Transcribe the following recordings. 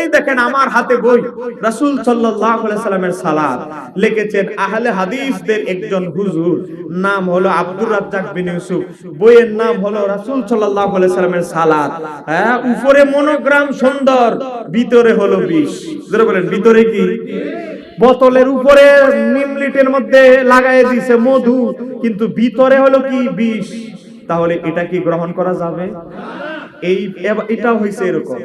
এই দেখেন আমার হাতে বই, রাসূল সাল্লাল্লাহু আলাইহি সাল্লামের সালাত লিখেছেন আহলে হাদিসদের একজন হুজুর, নাম হলো আব্দুর রাজ্জাক বিন ইউসুফ। বইয়ের নাম হলো রাসূল সাল্লাল্লাহু আলাইহি সাল্লামের সালাত। হ্যাঁ, উপরে মনোগ্রাম সুন্দর, ভিতরে হলো বিষ। যারা বলেন ভিতরে কি? বোতলের উপরে নিমলিটের মধ্যে লাগায় দিয়েছে মধু, কিন্তু ভিতরে হলো কি? বিষ। তাহলে এটা কি গ্রহণ করা যাবে? এটা হইছে এরকম।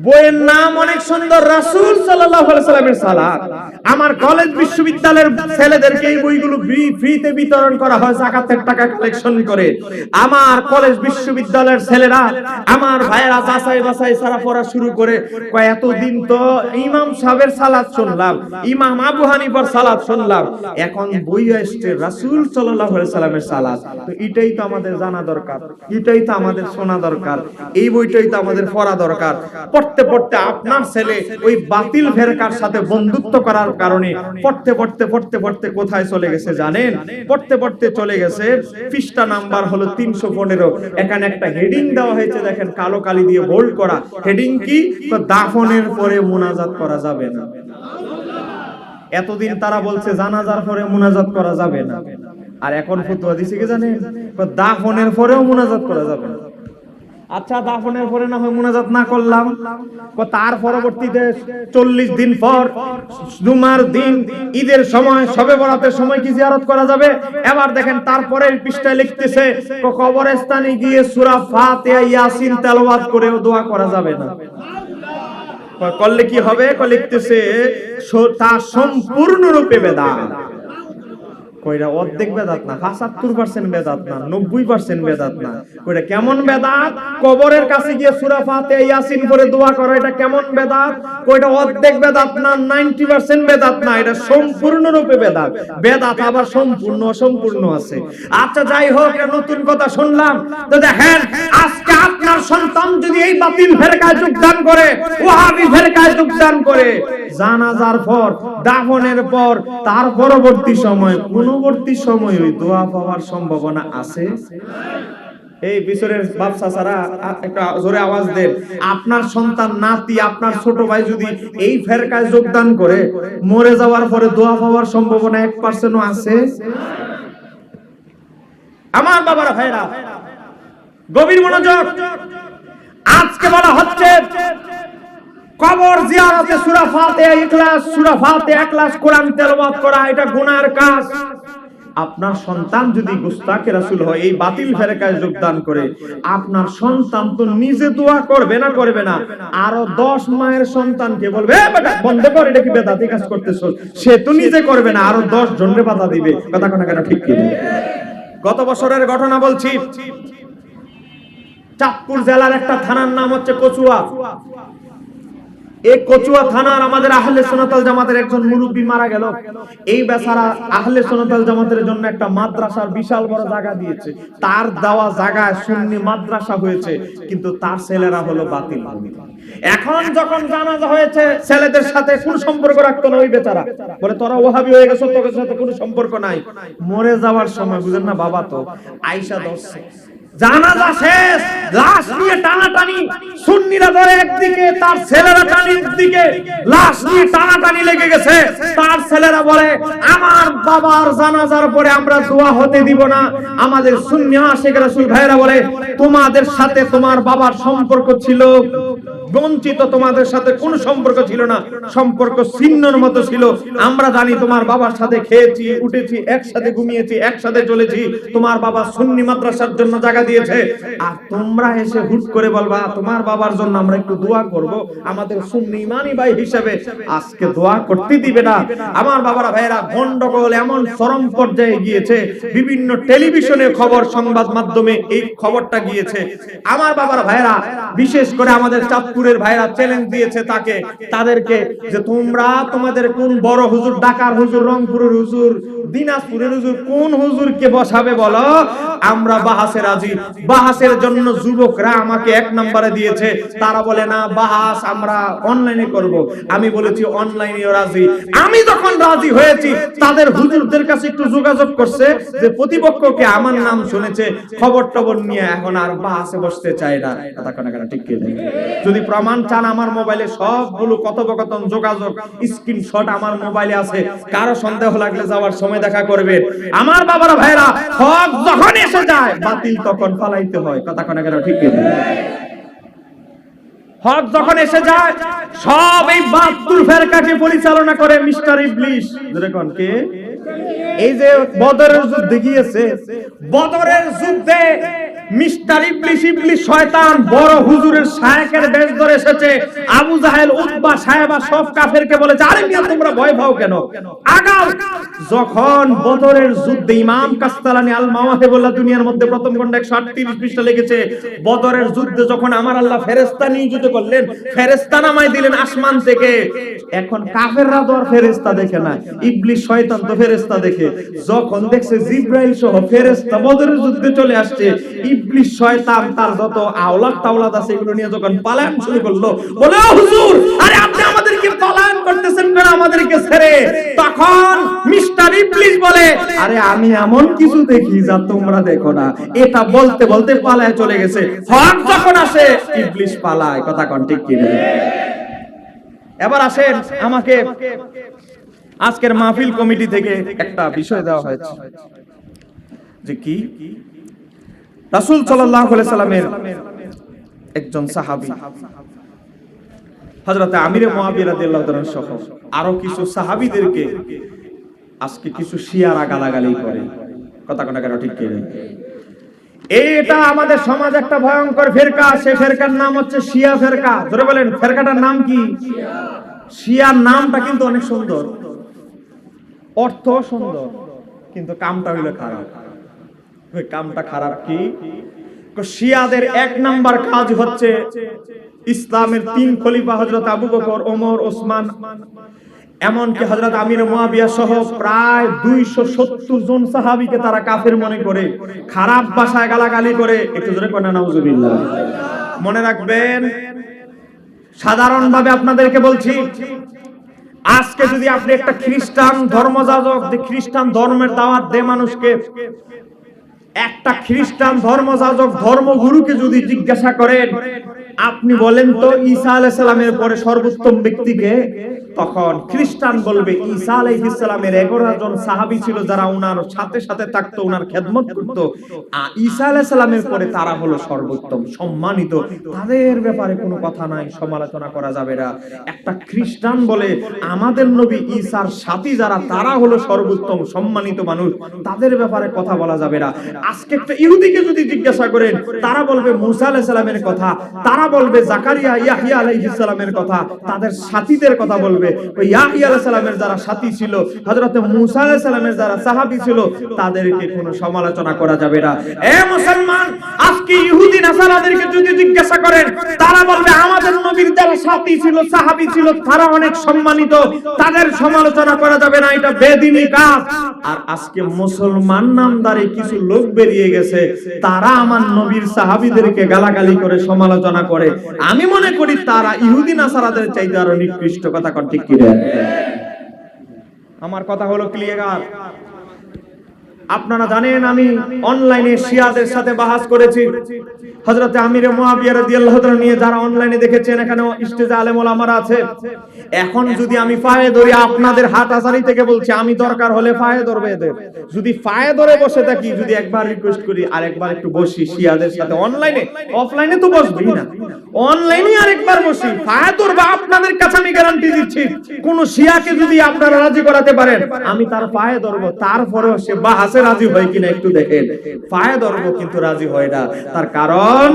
বইয়ের নাম অনেক সুন্দর, রাসূল সাল্লাল্লাহু আলাইহি সাল্লামের সালাত। আমার কলেজ বিশ্ববিদ্যালয়ের ছেলেদেরকে এই বইগুলো ফ্রিতে বিতরণ করা হয় যাকাতের টাকা কালেকশন করে। আমার কলেজ বিশ্ববিদ্যালয়ের ছেলেরা, আমার ভাইয়েরা যাচাই বাছাই ছাড়া পড়া শুরু করে কয় এতদিন তো ইমাম সাহেবের সালাত শুনলাম, ইমাম আবু হানিফার সালাত শুনলাম, এখন বই আসছে রাসূল সাল্লাল্লাহু আলাইহি সাল্লামের সালাত। তো এটাই তো আমাদের জানা দরকার, এটাই তো আমাদের শোনা দরকার, এই বইটাই তো আমাদের পড়া দরকার। পড়তে পড়তে আপনার ছেলে ওই বাতিল ফেরকার সাথে বন্ধুত্ব করার কারণে পড়তে পড়তে পড়তে পড়তে কোথায় চলে গেছে জানেন? পড়তে পড়তে চলে গেছে, পৃষ্ঠা নাম্বার হলো 315। এখানে একটা হেডিং দেওয়া হয়েছে, দেখেন কালো কালি দিয়ে বোল্ড করা। হেডিং কি? দাফনের পরে মুনাজাত করা যাবে না। এতদিন তারা বলছে জানাজার পরে মুনাজাত করা যাবে না, আর এখন ফতোয়া দিছে কি জানেন? দাফনের পরেও মুনাজাত করা যাবে না। আচ্ছা, দাফনের পরে না হয় মুনাজাত না করলাম, তার পরবর্তীতে 40 দিন পর জুমার দিন, ঈদের সময়, শবে বরাতের সময় কি জিয়ারত করা যাবে? এবার দেখেন তারপরের পৃষ্ঠায় লিখতেছে কবরস্থানে গিয়ে সূরা ফাতিহা ইয়াসিন তেলাওয়াত করেও দোয়া করা যাবে না। করলে কি হবে? লিখতেছে তা সম্পূর্ণরূপে বেদাত। কইরা অর্ধেক বেদাত না, 75% বেদাত না, 90% বেদাত না। কইরা কেমন বেদাত? কবরের কাছে গিয়ে সূরা ফাতিহা ইয়াসিন পড়ে দোয়া করা, এটা কেমন বেদাত? কইটা অর্ধেক বেদাত না, 90% বেদাত না, এটা সম্পূর্ণরূপে বেদাত। বেদাত আবার সম্পূর্ণ অসম্পূর্ণ আছে। আচ্ছা যাই হোক, এটা নতুন কথা শুনলাম। তো দেখেন, আজকে আপনার সন্তান যদি এই বাতিল ফেরকায় যোগদান করে, ওয়াহাবি ফেরকায় যোগদান করে, জানাজার পর, দাফনের পর, তার পরবর্তী সময় ওই দোয়া পাওয়ার সম্ভাবনা আছে? এই বিচরের বাপ চাচারা একটা জোরে আওয়াজ দেন, আপনার সন্তান, নাতি, আপনার ছোট ভাই যদি এই ফেরকায় যোগদান করে, মরে যাওয়ার পরে দোয়া পাওয়ার সম্ভাবনা 1%ও আছে? আমার বাবার ভাইরা, গভীর মনোযোগ। আজকে বলা হচ্ছে কবর জিয়ারতে সূরা ফাতিহা ইখলাস, সূরা ফাতিহা ইখলাস কোরআন তেলাওয়াত করা এটা গুনার কাজ। আপনার সন্তান যদি গুস্তাখে রাসূল হয়, এই বাতিল ফেরকায় যোগদান করে, আপনার সন্তান তো নিজে দোয়া করবে না, আরো 10 মায়ের সন্তানকে বলবে বেটা বন্ধ কর, এটা কি বেদাতি কাজ করতেছ। সে তো নিজে করবে না, আরো 10 জনকে বাধা দিবে। কথা কোনা কেন ঠিক কি? গত বছরের ঘটনা বলছি। চাঁদপুর জেলার একটা থানার নাম হচ্ছে কচুয়া। এই কচুয়া থানার আমাদের আহলে সুন্নাত ওয়াল জামাতের একজন মুরব্বি মারা গেল। এই বেচারা আহলে সুন্নাত ওয়াল জামাতের জন্য একটা মাদ্রাসার বিশাল বড় জায়গা দিয়েছে, তার দেওয়া জায়গায় সুন্নি মাদ্রাসা হয়েছে, কিন্তু তার ছেলেরা হলো বাতিল। এখন যখন জানাজা হয়েছে, ছেলেদের সাথে কোনো সম্পর্ক রাখতো না ওই বেচারা, বলে তোরা ওয়াহাবি হয়ে গেছো, তোদের সাথে কোনো সম্পর্ক নাই। মরে যাওয়ার সময় বুঝেন না, বাবা তো আয়েশা ধরছে, জানাজা শেষ, লাশ নিয়ে টানাটানি, সুন্নিরা ধরে একদিকে, তার ছেলেরা টানি একদিকে, লাশ নিয়ে টানাটানি লেগে গেছে। তার ছেলেরা বলে আমার বাবার জানাজার পরে আমরা দোয়া হতে দিব না। আমাদের সুন্নি আশিক রাসূল ভাইরা বলে তোমাদের সাথে তোমার বাবার সম্পর্ক ছিল বঞ্চিত, তোমাদের সাথে কোনো সম্পর্ক ছিল না, সম্পর্ক ছিন্নর মতো ছিল। আমরা জানি তোমার বাবার সাথে খেয়েছি, উঠেছি, একসাথে ঘুমিয়েছি, একসাথে চলেছি। তোমার বাবা সুন্নি মাদ্রাসার জন্য জায়গা দিয়েছে, আর তোমরা এসে হুট করে বলবা তোমার বাবার জন্য আমরা একটু দোয়া করব। আমাদের সুন্নি ইমানি ভাই হিসেবে আজকে দোয়া করতে দিবে না। আমার বাবারা ভাইরা, গন্ডগোল এমন চরম পর্যায়ে গিয়েছে, বিভিন্ন টেলিভিশনে খবর, সংবাদ মাধ্যমে এই খবরটা গিয়েছে। আমার বাবারা ভাইরা, বিশেষ করে আমাদের চাঁদপুরের ভাইরা চ্যালেঞ্জ দিয়েছে তাদেরকে যে তোমরা তোমাদের কোন বড় হুজুর, ঢাকার হুজুর, রংপুরের হুজুর, দিনাজপুরের হুজুর, কোন হুজুরকে বসাবে বলো, আমরা বাহাসে রাজি। বাহাসের জন্য যুবকরা আমাকে 1 নম্বরে দিয়েছে, তারা বলে না বাহাস আমরা অনলাইনে করব। আমি বলেছি অনলাইনেও রাজি। আমি যখন রাজি হয়েছি, তাদের হুজুরদের কাছে একটু যোগাযোগ করছে যে প্রতিপক্ষকে আমার নাম শুনেছে, খবর টবর নিয়ে এখন আর বাহাসে বসতে চায় না। কথা কোনা কেন ঠিক কি? যদি প্রমাণ চান আমার মোবাইলে সবগুলো কথোপকথন যোগাযোগ স্ক্রিনশট আমার মোবাইলে আছে, কারো সন্দেহ লাগলে যাওয়ার সময় দেখা করবেন। আমার বাবারা ভাইরা, হক যখন এসে যায় বাতিল তখন পালাইতে হয়। কথা কোন কেন ঠিক কি? হক যখন এসে যায় সব এই 72 ফেরকাকে পরিচালনা করে মিস্টার ইবলিস। যেরকম কে এই যে বদরের যুদ্ধে গিয়েছে, বদরের যুদ্ধে মিস্টার ইবলিস, ইবলিস শয়তান বড় হুজুরের শায়েকের বেশ ধরে এসেছে। আবু জাহেল, উতবা, সাহেবা সব কাফেরকে বলেছে, আরে মিয়া তোমরা ভয় পাও কেন, আগাও। যখন বদরের যুদ্ধে ইমাম কাস্তালানি আল মাওয়াহিবুল্লাহ দুনিয়ার মধ্যে প্রথম খণ্ড 138 পৃষ্ঠা লিখেছে, বদরের যুদ্ধে যখন আমার আল্লাহ ফেরেশতা নিয়োজিত করলেন, ফেরেশতা নামায় দিলেন আসমান থেকে। এখন কাফেররা তো আর ফেরেশতা দেখে না, ইবলিস শয়তান তো ফেরেশতা দেখে। যখন দেখছে জিবরাইল সহ ফেরেশতা বদরের যুদ্ধে চলে আসছে, ইবলিস শয়তান তার যত আওলাদ তাওলাদ আছে এগুলো নিয়ে যখন পালায়ন শুরু করলো, বলে ও হুজুর, আরে আপনি আমাদেরকে পালায়ন করতেছেন কেন আমাদেরকে ছেড়ে? তখন মিস্টার ইবলিস বলে, আরে আমি এমন কিছু দেখি যা তোমরা দেখো না। এটা বলতে বলতে পালায় চলে গেছে। হক যখন আসে ইবলিস পালায়। কথা কোন ঠিক কি? এবার আসেন, আমাকে আজকের মাহফিল কমিটি থেকে একটা বিষয় দেওয়া হয়েছে যে কি রাসূল সাল্লাল্লাহু আলাইহি সাল্লামের একজন সাহাবী হযরত আমির মুয়াবিয়া রাদিয়াল্লাহু তাআলা সহ আরো কিছু সাহাবীদেরকে আজকে কিছু শিয়ারা গালাগালি করে। কথা কোন কেন ঠিক কি? এটা আমাদের সমাজ একটা ভয়ঙ্কর ফেরকা, সেই ফেরকার নাম হচ্ছে শিয়া ফেরকা। ধরে বলেন ফেরকাটার নাম কি? শিয়ার নামটা কিন্তু অনেক সুন্দর, অর্থ সুন্দর, কিন্তু কামটা হইলো খারাপ। কামটা খারাপ কি? শিয়াদের এক নাম্বার কাজ হচ্ছে ইসলামের 3 খলিফা হযরত আবু বকর, ওমর, ওসমান, এমনকি হযরত আমির মুয়াবিয়া সহ প্রায় 270 জন সাহাবীকে তারা কাফের মনে করে, খারাপ ভাষায় গালাগালি করে। একটু জোরে কোন নাউজুবিল্লাহ। মনে রাখবেন, সাধারণভাবে আপনাদেরকে বলছি, আজকে যদি আপনি একটা খ্রিস্টান ধর্মযাজক, যে খ্রিস্টান ধর্মের দাওয়াত দেয় মানুষকে, একটা খ্রিস্টান ধর্মযাজক ধর্মগুরুকে যদি জিজ্ঞাসা করেন, আপনি বলেন তো ঈসা আলাইহিস সালামের পরে সর্বোত্তম ব্যক্তিকে, তখন খ্রিস্টান বলবে ঈসা আলাইহিস সালামের 11 জন সাহাবী ছিল যারা ওনার সাথে সাথে থাকতো, ওনার খেদমত করত। ঈসা আলাইহিস সালামের পরে তারা হলো সর্বোত্তম, সম্মানিত, তাদের ব্যাপারে কোনো কথা নাই, সমালোচনা করা যাবে না। একটা খ্রিস্টান বলে আমাদের নবী ঈসার সাথী যারা, তারা হলো সর্বোত্তম সম্মানিত মানুষ, তাদের ব্যাপারে কথা বলা যাবে না। আজকে একটা ইহুদিকে যদি জিজ্ঞাসা করেন, তারা বলবে মুসা আলাইহিস সালামের কথা, তারা বলবে জাকারিয়া, ইয়াহইয়া আলাইহিস সালামের কথা, তাদের সাথীদের কথা বলবে। ওই ইয়াহইয়া আলাইহিস সালামের যারা সাথী ছিল, হযরত মুসা আলাইহিস সালামের যারা সাহাবী ছিল, তাদেরকে কোনো সমালোচনা করা যাবে না। এ মুসলমান, আজকে ইহুদি নাসারাদেরকে যদি জিজ্ঞাসা করেন, তারা বলবে আমাদের নবীর যারা সাথী ছিল, সাহাবী ছিল, তারা অনেক সম্মানিত, তাদের সমালোচনা করা যাবে না, এটা বেদিনী কাজ। আর আজকে মুসলমান নামধারী কিছু লোক বেরিয়ে গেছে, তারা আমার নবীর সাহাবীদেরকে গালাগালি করে সমালোচনা করে। আমি মনে করি তারা ইহুদি নাসারাদের চাইতে আরো নিকৃষ্ট। কথা কোন ঠিক কি? আমার কথা হলো ক্লিয়ার। আপনারা জানেন, আমি অনলাইনে শিয়াদের সাথে বাহাস করেছি। হযরত আমির মুয়াবিয়া রাদিয়াল্লাহু তাআলা নিয়ে যারা অনলাইনে দেখেছেন, এখানে স্টেজে আলেম ওলামারা আছে। এখন যদি আমি পায়ে ধরি, আপনাদের হাটহাজারি থেকে বলছি, আমি দরকার হলে পায়ে ধরবে এদের। যদি পায়ে ধরে বসে থাকি, যদি একবার রিকোয়েস্ট করি আরেকবার একটু বসি শিয়াদের সাথে অনলাইনে, অফলাইনে তো বসবই না, অনলাইনে আরেকবার বসি, পায়ে ধরবা, আপনাদের কাছে আমি গ্যারান্টি দিচ্ছি, কোন শিয়াকে যদি আপনারা রাজি করাতে পারেন, আমি তার পায়ে ধরবো। তারপরেও সে বাহাসে রাজি হয় কিনা একটু দেখেন। পায়ে ধরবো কিন্তু রাজি হয় না, তার কারণ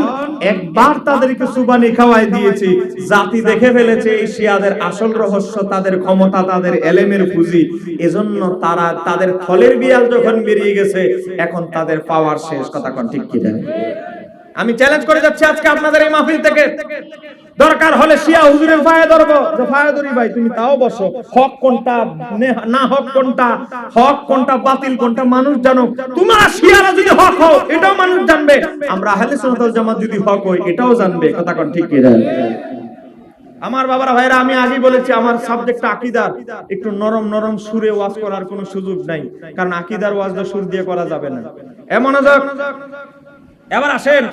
একবার তাদেরকে সুবানি খাওয়াই দিয়েছি, জাতি দেখে ফেলেছে এই শিয়াদের আসল রহস্য, তাদের ক্ষমতা, তাদের এলেমের পুঁজি। এজন্য তারা তাদের থলের বিড়াল যখন বেরিয়ে গেছে, এখন তাদের পাওয়ার শেষ। কথা কোন ঠিক কি? আমি চ্যালেঞ্জ করে যাচ্ছি আজকে আপনাদের এই মাহফিল থেকে, দরকার হলে শিয়া হুজুরের পায়ে ধরবো, যে পায়ে ধরি ভাই, তুমি তাও বসো, হক কোনটা না হক কোনটা, হক কোনটা বাতিল কোনটা মানুষ জানো। তোমরা শিয়ারা যদি হক হও এটাও মানুষ জানবে, আমরা আহলে সুন্নাত ওয়াল জামাত যদি হক হই এটাও জানবে। কথা কোন ঠিক কি? আমার বাবারা ভাইরা, আমি আগেই বলেছি আমার সাবজেক্টটা আকীদার, একটু নরম নরম সুরে ওয়াজ করার কোনো সুযোগ নাই, কারণ আকীদার ওয়াজটা সুর দিয়ে করা যাবে না। এমন এবার আসেন,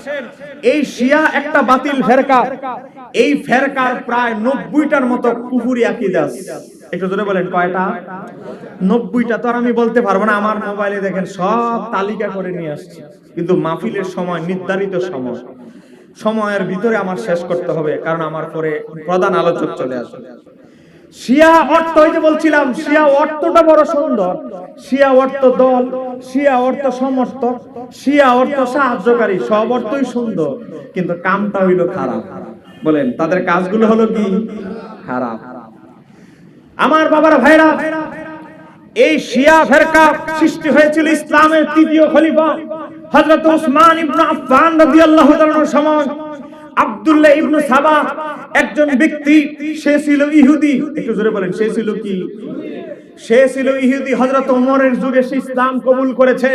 এই শিয়া একটা বাতিল ফেরকা, এই ফেরকার প্রায় 90টার মতো কুফরি আকীদা আছে। একটু জোরে বলেন কয়টা? 90টা। তো আর আমি বলতে পারবো না, আমার মোবাইলে দেখেন সব তালিকা করে নিয়ে আসছি, কিন্তু মাহফিলের সময় নির্ধারিত সময়ের ভিতরে আমার শেষ করতে হবে, কারণ আমার পরে প্রধান আলোচক চলে আসবে। শিয়া অর্থ, ওই যে বলছিলাম শিয়া অর্থটা বড় সুন্দর। শিয়া অর্থ দল, শিয়া অর্থ সমর্থক, শিয়া অর্থ সাহায্যকারী, সব অর্থই সুন্দর, কিন্তু কামটা হইল খারাপ। বলেন তাদের কাজগুলো হলো কি? খারাপ। আমার বাবার ভাইরা, এই শিয়া ফেরকা সৃষ্টি হয়েছিল ইসলামের তৃতীয় খলিফা হযরত ওসমান ইবনে আফফান রাদিয়াল্লাহু তাআলার সময়। আব্দুল্লাহ ইবনে সাবা একজন ব্যক্তি, সে ছিল ইহুদি। একটু জোরে বলেন, সে ছিল কি? সে ছিল ইহুদি। হযরত ওমরের যুগে সে ইসলাম কবুল করেছে।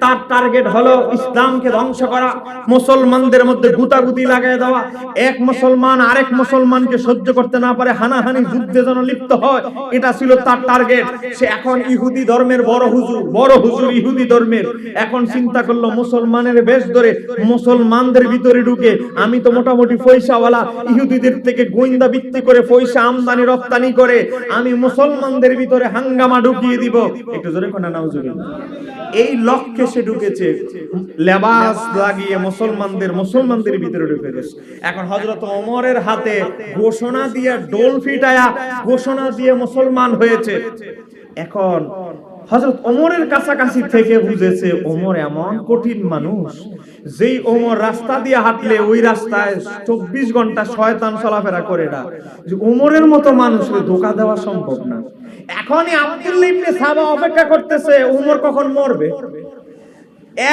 তার টার্গেট হলো ইসলামকে ধ্বংস করা, মুসলমানদের মধ্যে গুতাগুতি লাগায় দেওয়া, এক মুসলমান আরেক মুসলমানকে সহ্য করতে না পারে হানাহানি যুদ্ধে যেন লিপ্ত হয়, এটা ছিল তার টার্গেট। সে এখন ইহুদি ধর্মের বড় হুজুর ইহুদি ধর্মের। এখন চিন্তা করলো মুসলমানের বেশ ধরে মুসলমানদের ভিতরে ঢুকে, আমি তো মোটামুটি পয়সাওয়ালা, ইহুদিদের থেকে গোয়েন্দা ভিত্তি করে পয়সা আমদানি রপ্তানি করে আমি মুসলমানদের ভিতরে হাঙ্গামা ঢুকিয়ে দিব। একটু জোরে কোনা নাউজুবিল্লাহ। এই লক্ষ্যে সে ঢুকেছে, লেবাস লাগিয়ে মুসলমানদের ভিতরে ঢুকে গেছে। এখন হযরত ওমরের হাতে ঘোষণা দিয়ে, ডোল ফিটায়া ঘোষণা দিয়ে মুসলমান হয়েছে। এখন হযরত ওমরের কাছাকাছি থেকে বুঝেছে ওমর এমন কঠিন মানুষ, যেই ওমর রাস্তা দিয়ে হাঁটলে ওই রাস্তায় 24 ঘন্টা শয়তান চলাফেরা করে না, যে ওমরের মতো মানুষকে ধোঁকা দেওয়া সম্ভব না। এখনই আব্দুল্লাহ ইবনে সাবা অপেক্ষা করতেছে ওমর কখন মরবে।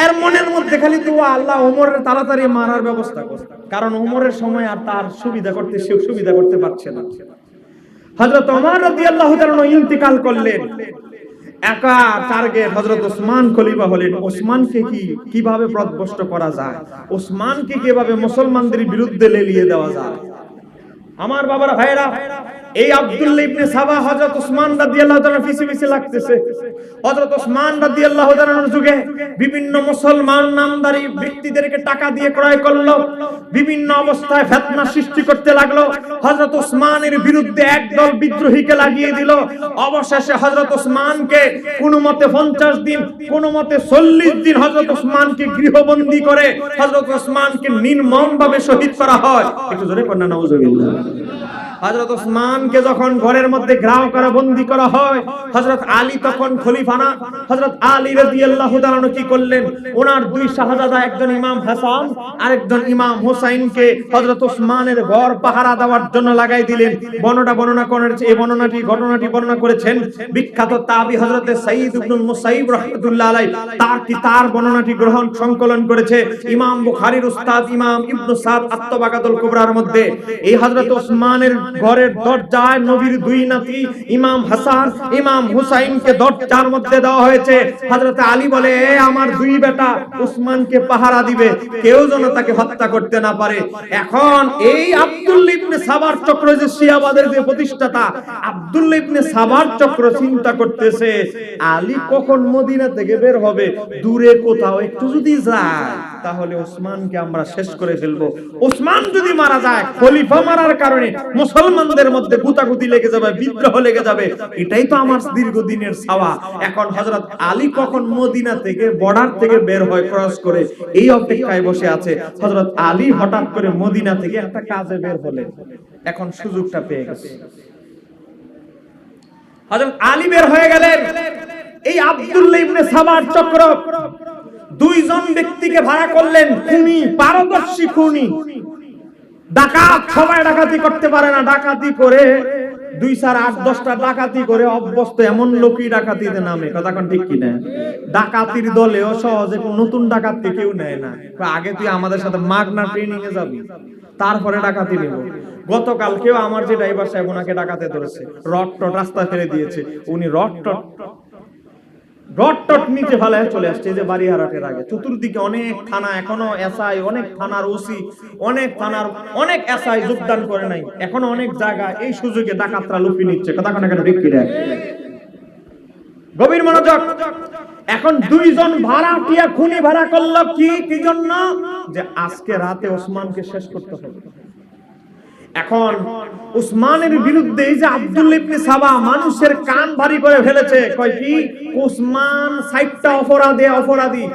এর মনের মধ্যে খালি দোয়া, আল্লাহ ওমরের তাড়াতাড়ি মারার ব্যবস্থা কর, কারণ ওমরের সময় আর তার সুবিধা করতে পারছে না। হযরত ওমর রাদিয়াল্লাহু তাআলা ইন্তিকাল করলেন। একা টার্গেট হযরত ওসমান খলিফা হলেন। ওসমানকে কিভাবে পথভ্রষ্ট করা যায়, ওসমানকে কিভাবে মুসলমানদের বিরুদ্ধে লেলিয়ে দেওয়া যায়। আমার বাবারা ভাইরা, এই আব্দুল্লাহ ইবনে সাবা হযরত ওসমান রাদিয়াল্লাহু তাআলা পিছে লাগতেছে। হযরত ওসমান রাদিয়াল্লাহু তাআলার যুগে বিভিন্ন মুসলমান নামধারী ব্যক্তিদেরকে টাকা দিয়ে ক্রয় করলো, বিভিন্ন অবস্থায় ফিতনা সৃষ্টি করতে লাগলো। হযরত ওসমানের বিরুদ্ধে একদল বিদ্রোহীকে লাগিয়ে দিল। অবশেষে হযরত ওসমানকে কোনমতে 50 দিন, কোনমতে 40 দিন হযরত ওসমানকে গৃহবন্দী করে হযরত ওসমানকে নির্মমভাবে শহীদ করা হয়। একটু জোরে পড়না নাউজুবিল্লাহ। হযরত ওসমানকে যখন ঘরের মধ্যে ঘেরাও করা বন্দী করা হয়, হযরত আলী তখন খলিফা না। হযরত আলী রাদিয়াল্লাহু তাআলা কি করলেন, ওনার দুই শাহজাদা, একজন ইমাম হাসান আর একজন ইমাম হুসাইনকে হযরত ওসমানের ঘর পাহারা দেওয়ার জন্য লাগাই দিলেন। বর্ণনা করেছে, এই ঘটনাটি বর্ণনা করেছেন বিখ্যাত তাবী হযরত সাঈদ ইবনুল মুসাইয়িব রাহমাতুল্লাহ আলাইহি। তার বর্ণনাটি সংকলন করেছে ইমাম বুখারীর উস্তাদ ইমাম ইবনু সাদ আত-তাবাকাতুল কুবরার মধ্যে। এই হযরত ওসমানের ঘরের দরজায় নবীর দুই নাতি ইমাম হাসান ইমাম হুসাইনকে দরজার মধ্যে দেওয়া হয়েছে। হযরত আলী বলে, আমার দুই বেটা ওসমানকে পাহারা দিবে, কেউ যেন তাকে হত্যা করতে না পারে। এখন এই আব্দুল্লাহ ইবনে সাবার চক্র, যে শিয়াবাদের যে প্রতিষ্ঠাতা আব্দুল্লাহ ইবনে সাবার চক্র চিন্তা করতেছে আলী কখন মদিনা থেকে বের হবে, দূরে কোথাও একটু যদি যায় তাহলে ওসমানকে আমরা শেষ করে ফেলবো। ওসমান যদি মারা যায়, খলিফা মারার কারণে মুসলমানদের মধ্যে গুতাগুতি লেগে যাবে, বিদ্রোহ লেগে যাবে, এটাই তো আমার দীর্ঘদিনের ছাওয়া। এখন হযরত আলী কখন মদিনা থেকে বর্ডার থেকে বের হয় ক্রস করে, এই অপেক্ষায় বসে আছে। হযরত আলী হঠাৎ করে মদিনা থেকে একটা কাজে বের হলেন, এখন সুযোগটা পেয়ে গেছে। হযরত আলী বের হয়ে গেলেন। এই আব্দুল্লাহ ইবনে সাবার চক্র দুইজন ব্যক্তিকে ভাড়া করলেন, খুনি, পারদর্শী খুনি, ডাকাত। সবাই ডাকাতি করতে পারে না, ডাকাতি করে 2-4-8-10টা ডাকাতি করে অভ্যস্ত এমন লোকই ডাকাতিতে নামে। কথা কোন ঠিক কি না? ডাকাতির দলেও সহজে কোন নতুন ডাকাতকে কেউ নেয় না। আগে তুই আমাদের সাথে মাগনা ট্রেনিং এ যাবি, তারপরে ডাকাতি নেব। গতকালকেও আমার যে ড্রাইভার সাহেব, ওনাকে ডাকাতে ধরেছে, রড রাস্তা ফেলে দিয়েছে। উনি রড নিচে ফেলায় চলে আসছে। যে বাড়িহারাটের আগে চতুর্দিকে অনেক থানা, এখনো এসআই, অনেক থানার ওসি, অনেক এসআই যোগদান করে নাই। এখনো অনেক জায়গায় এই সুযোগে ডাকাতরা লুকিয়ে নিচ্ছে। কথা কোন ঠিক কি রে? গভীর মনোযোগ। এখন দুইজন ভাড়াটিয়া খুনি ভাড়া করলো কি জন্য? যে আজকে রাতে ওসমানকে শেষ করতে হবে। এখন উসমানের বিরুদ্ধে এই যে আব্দুল্লাহ ইবনে সাবা মানুষের কান ভারী করে ফেলেছে, কয় কি উসমান 60টা অপরাধী।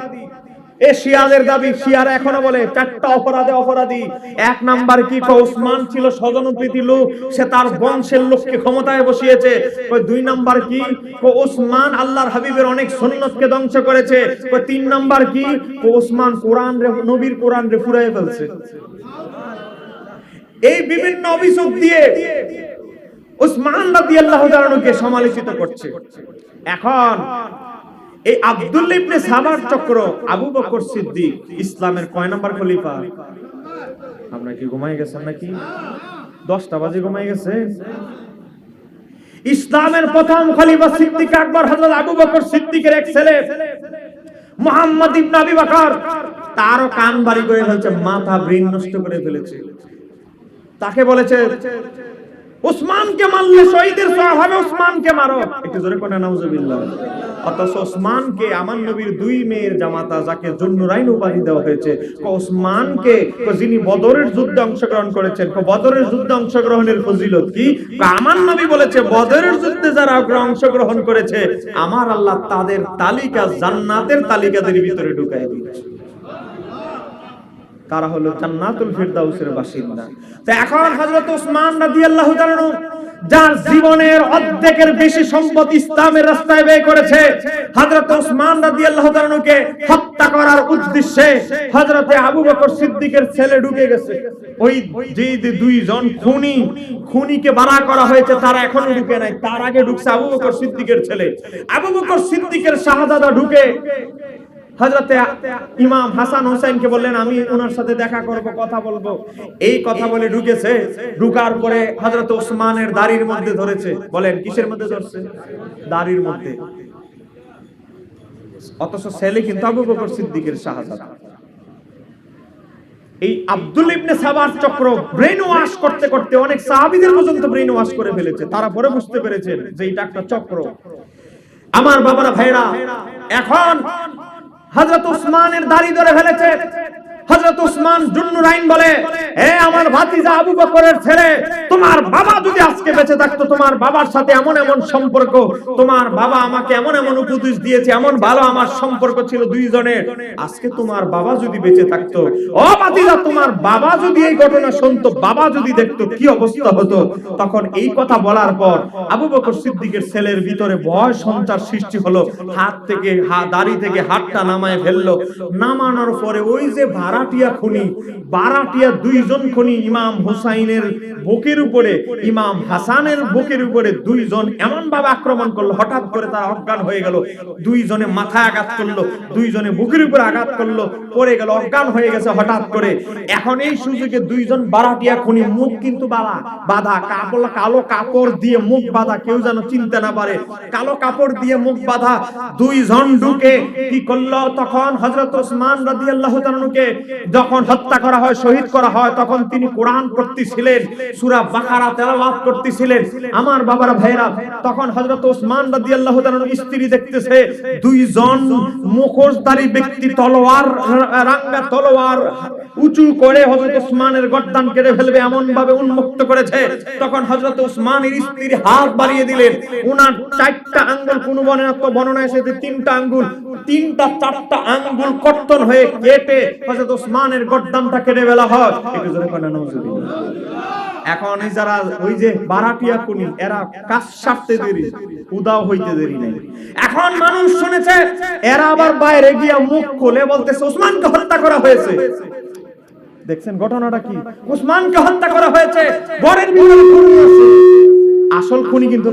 এ শিয়াদের দাবি, শিয়ারা এখনো বলে 4টা অপরাধী। এক নাম্বার কি? উসমান ছিল স্বজনপ্রীতি লোক, সে তার বংশের লোককে ক্ষমতায় বসিয়েছে। 2 নাম্বার কি? উসমান আল্লাহর হাবিবের অনেক সুন্নতকে ধ্বংস করেছে। 3 নাম্বার কি? উসমান নবীর কোরআন রে ফুরাইয়ে ফেলছে। এই বিভিন্ন অভিযোগ দিয়ে উসমান রাদিয়াল্লাহু তাআলাকে সমালোচিত করছে। এখন এই আব্দুল্লাহ ইবনে সাবার চক্র, আবু বকর সিদ্দিক ইসলামের কয় নাম্বার খলিফা? আপনারা কি ঘুমায় গেছেন নাকি? 10টা বাজে ঘুমায় গেছে? ইসলামের প্রথম খলিফা সিদ্দিক আকবর হযরত আবু বকর সিদ্দিকের এক ছেলে মুহাম্মদ ইবনে আবি বকর, তারও কান বাড়ি করে ফেলেছে, মাথা ব্রেন নষ্ট করে ফেলেছে। তাকে বলেছে উসমানকে মারলে শহীদের সওয়াব হবে, উসমানকে মারো। একটু জোরে করে নাউজুবিল্লাহ। অথচ উসমানকে আমার নবীর 2 মেয়ের জামাতা, যাকে জুন্নুরাইন উপাধি দেওয়া হয়েছে, উসমানকে যিনি বদরের যুদ্ধে অংশগ্রহণ করেছেন, বদরের যুদ্ধে অংশগ্রহণের ফজিলত কি? আমার নবী বলেছে বদরের যুদ্ধে যারা অংশগ্রহণ করেছে আমার আল্লাহ তাদের তালিকা জান্নাতের তালিকাদের ভিতরে ঢুকায় দিয়েছে। তারা হলো জান্নাতুল ফিরদাউসের বাসিন্দা। তো এখন হযরত ওসমান রাদিয়াল্লাহু তাআলা যার জীবনের অর্ধেকের বেশি সম্পদ ইসলামের রাস্তায় ব্যয় করেছে, হযরত ওসমান রাদিয়াল্লাহু তাআলাকে হত্যা করার উদ্দেশ্যে হযরতে আবু বকর সিদ্দিকের ছেলে ঢুকে গেছে। ওই যে 2জন খুনিকে বাড়া করা হয়েছে তারা এখনো ঢুকে নাই, তার আগে ঢুকছে আবু বকর সিদ্দিকের ছেলে। আবু বকর সিদ্দিকের শাহজাদা ঢুকে হযরতে ইমাম হাসান হোসেনকে বললেন আমি ওনার সাথে দেখা করব, কথা বলবো। এই কথা বলে ঢুকেছে। ঢুকার পরে হযরত ওসমানের দাড়ির মধ্যে ধরেছে। বলেন কিসের মধ্যে ধরছে? দাড়ির মধ্যে। অথচ ছেলে কিন্তু আবু বকর সিদ্দিকের শাহজাদা। এই আব্দুল্লাহ ইবনে সাবার চক্র ব্রেন ওয়াশ করতে করতে অনেক সাহাবীদের পর্যন্ত ব্রেন ওয়াশ করে ফেলেছে। তারা পরে বুঝতে পেরেছেন যে এটা একটা চক্র। আমার বাবারা ভাইরা, এখন হযরত ওসমানের দাড়ি ধরে ফেলেছে। হযরত ওসমান জুন্নুরাইন বলে, হে আমার ভাতিজা আবু বকরের ছেলে, তোমার বাবা যদি আজকে বেঁচে থাকতো, তোমার বাবার সাথে এমন এমন সম্পর্ক, তোমার বাবা আমাকে এমন এমন উপদেশ দিয়েছে, এমন ভালো আমার সম্পর্ক ছিল 2 জনের, আজকে তোমার বাবা যদি বেঁচে থাকতো, ও ভাতিজা তোমার বাবা যদি এই ঘটনা শুনতো, বাবা যদি দেখতো কি অবস্থা হতো। তখন এই কথা বলার পর আবু বকর সিদ্দিকের ছেলের ভিতরে ভয় সঞ্চার সৃষ্টি হলো। হাত থেকে দাড়ি থেকে হাতটা নামায় ফেললো। নামানোর পরে ওই যে বারাটিয়া 2 জন খুনি, ইমাম হুসাইনের বুকের উপরে, ইমাম হাসানের বুকের উপরে 2 জন এমন ভাবে আক্রমণ করলো, হঠাৎ করে তারা অজ্ঞান হয়ে গেল। 2 জনে মাথায় আঘাত করলো, 2 জনে বুকের উপরে আঘাত করলো, পড়ে গেল, অজ্ঞান হয়ে গেছে হঠাৎ করে। এখন এই সুযোগে 2 জন বারাটিয়া খুনি, মুখ কিন্তু বাঁধা, কালো কাপড় দিয়ে মুখ বাঁধা, কেউ যেন চিনতে না পারে, কালো কাপড় দিয়ে মুখ বাঁধা 2 জন ঢুকে কি করলো? তখন হযরত ওসমান রাদিয়াল্লাহু তাআলাকে যখন হত্যা করা হয়, শহীদ করা হয়, তখন তিনি কোরআন পড়তেছিলেন, সূরা বাকারা তেলাওয়াত করতেছিলেন। আমার বাবারা ভাইরা, তখন হযরত ওসমান রাদিয়াল্লাহু তাআলার স্ত্রী দেখতেছে 2 জন মুখোশধারী ব্যক্তি রাঙ্গা তলোয়ার উঁচু করে হযরত ওসমানের গর্দান কেটে ফেলবে এমন ভাবে উন্মুক্ত করেছে। তখন হযরত ওসমানের স্ত্রী হাত বাড়িয়ে দিলেন, ওনার 4টা আঙ্গুল, কোন বর্ণনা এসেছে 3টা আঙ্গুল, 3টা 4টা আঙ্গুল কর্তন হয়ে কেটে হযরত ওসমানের গর্দানটা কেটে ফেলা হয়। একটু জোরে করে নাউজুবিল্লাহ। এখন এই যারা ওই যে বারাটিয়া খুনি, এরা কাজ সারতে দেরি, উদাও হইতে দেরি নাই। এখন মানুষ শুনেছে, এরা আবার বাইরে গিয়া মুখ খুলে বলতেছে ওসমানকে হত্যা করা হয়েছে। দেখছেন ঘটনাটা কি? ওসমানকে হত্যা করা হয়েছে, ঘরের ভিতরে খুনি আছে। আসল খুনি কিন্তু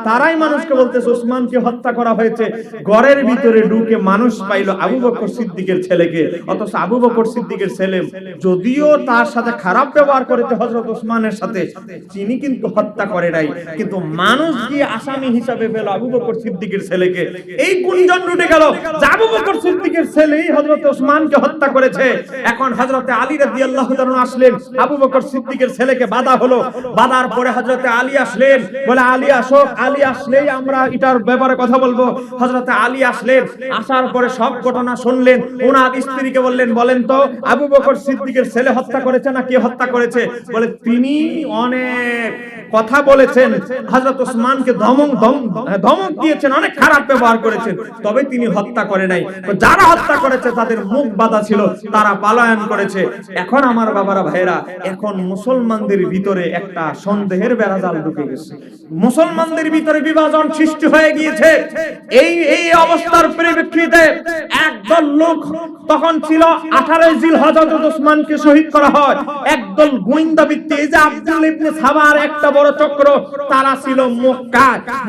তারাই মানুষকে বলতেছে ওসমানকে হত্যা করা হয়েছে। ঘরের ভিতরে ঢুকে মানুষ পাইলো আবু বকর সিদ্দিকের ছেলেকে। অথচ আবু বকর সিদ্দিকের ছেলে যদিও তার সাথে খারাপ ব্যবহার করেছে হযরত ওসমানের সাথে, তিনি কিন্তু হত্যা করে নাই, কিন্তু মানুষ গিয়ে আসামি হিসাবে পেল আবু বকর সিদ্দিকের ছেলেকে। এই গুঞ্জন উঠে গেল যে আবু বকর সিদ্দিকের ছেলেই হযরত ওসমানকে হত্যা করেছে। এখন হযরতে আলী রাদিয়াল্লাহু তাআলা আসলেন, আবু বকর সিদ্দিকের ছেলেকে বাধা হলো। বাধার পরে হযরতে আলী আসলেন, বলে আলী আসো, আলী আসলেই আমরা এটার ব্যাপারে কথা বলবো। হযরত আলী আসলেন, আসার পরে সব ঘটনা শুনলেন। ওনার স্ত্রীকে বললেন, বলেন তো আবু বকর সিদ্দিকের ছেলে হত্যা করেছে না কে হত্যা করেছে? বলে তিনি অনেক কথা বলেছেন, হযরত ওসমানকে ধমক দিয়েছেন, অনেক খারাপ ব্যবহার করেছেন, তবে তিনি হত্যা করে নাই। তো যারা হত্যা করেছে তাদের মুখ বাঁধা ছিল, তারা পলায়ন করেছে। এখন আমার বাবারা ভাইরা, এখন মুসলমানদের ভিতরে একটা সন্দেহের বেড়াজাল ঢুকে গেছে। মুসলমানদের ভিতরে বিভাজন সৃষ্টি হয়ে গিয়েছে। এই অবস্থার পরিপ্রেক্ষিতে একদল লোক তখন ছিল 18 জিলহজ ওসমানকে শহীদ করা হয়। একদল গোয়েন্দা ভিত্তি, এই যে আব্দুল ইবনে সাবার একটা বড় চক্র, তারা ছিল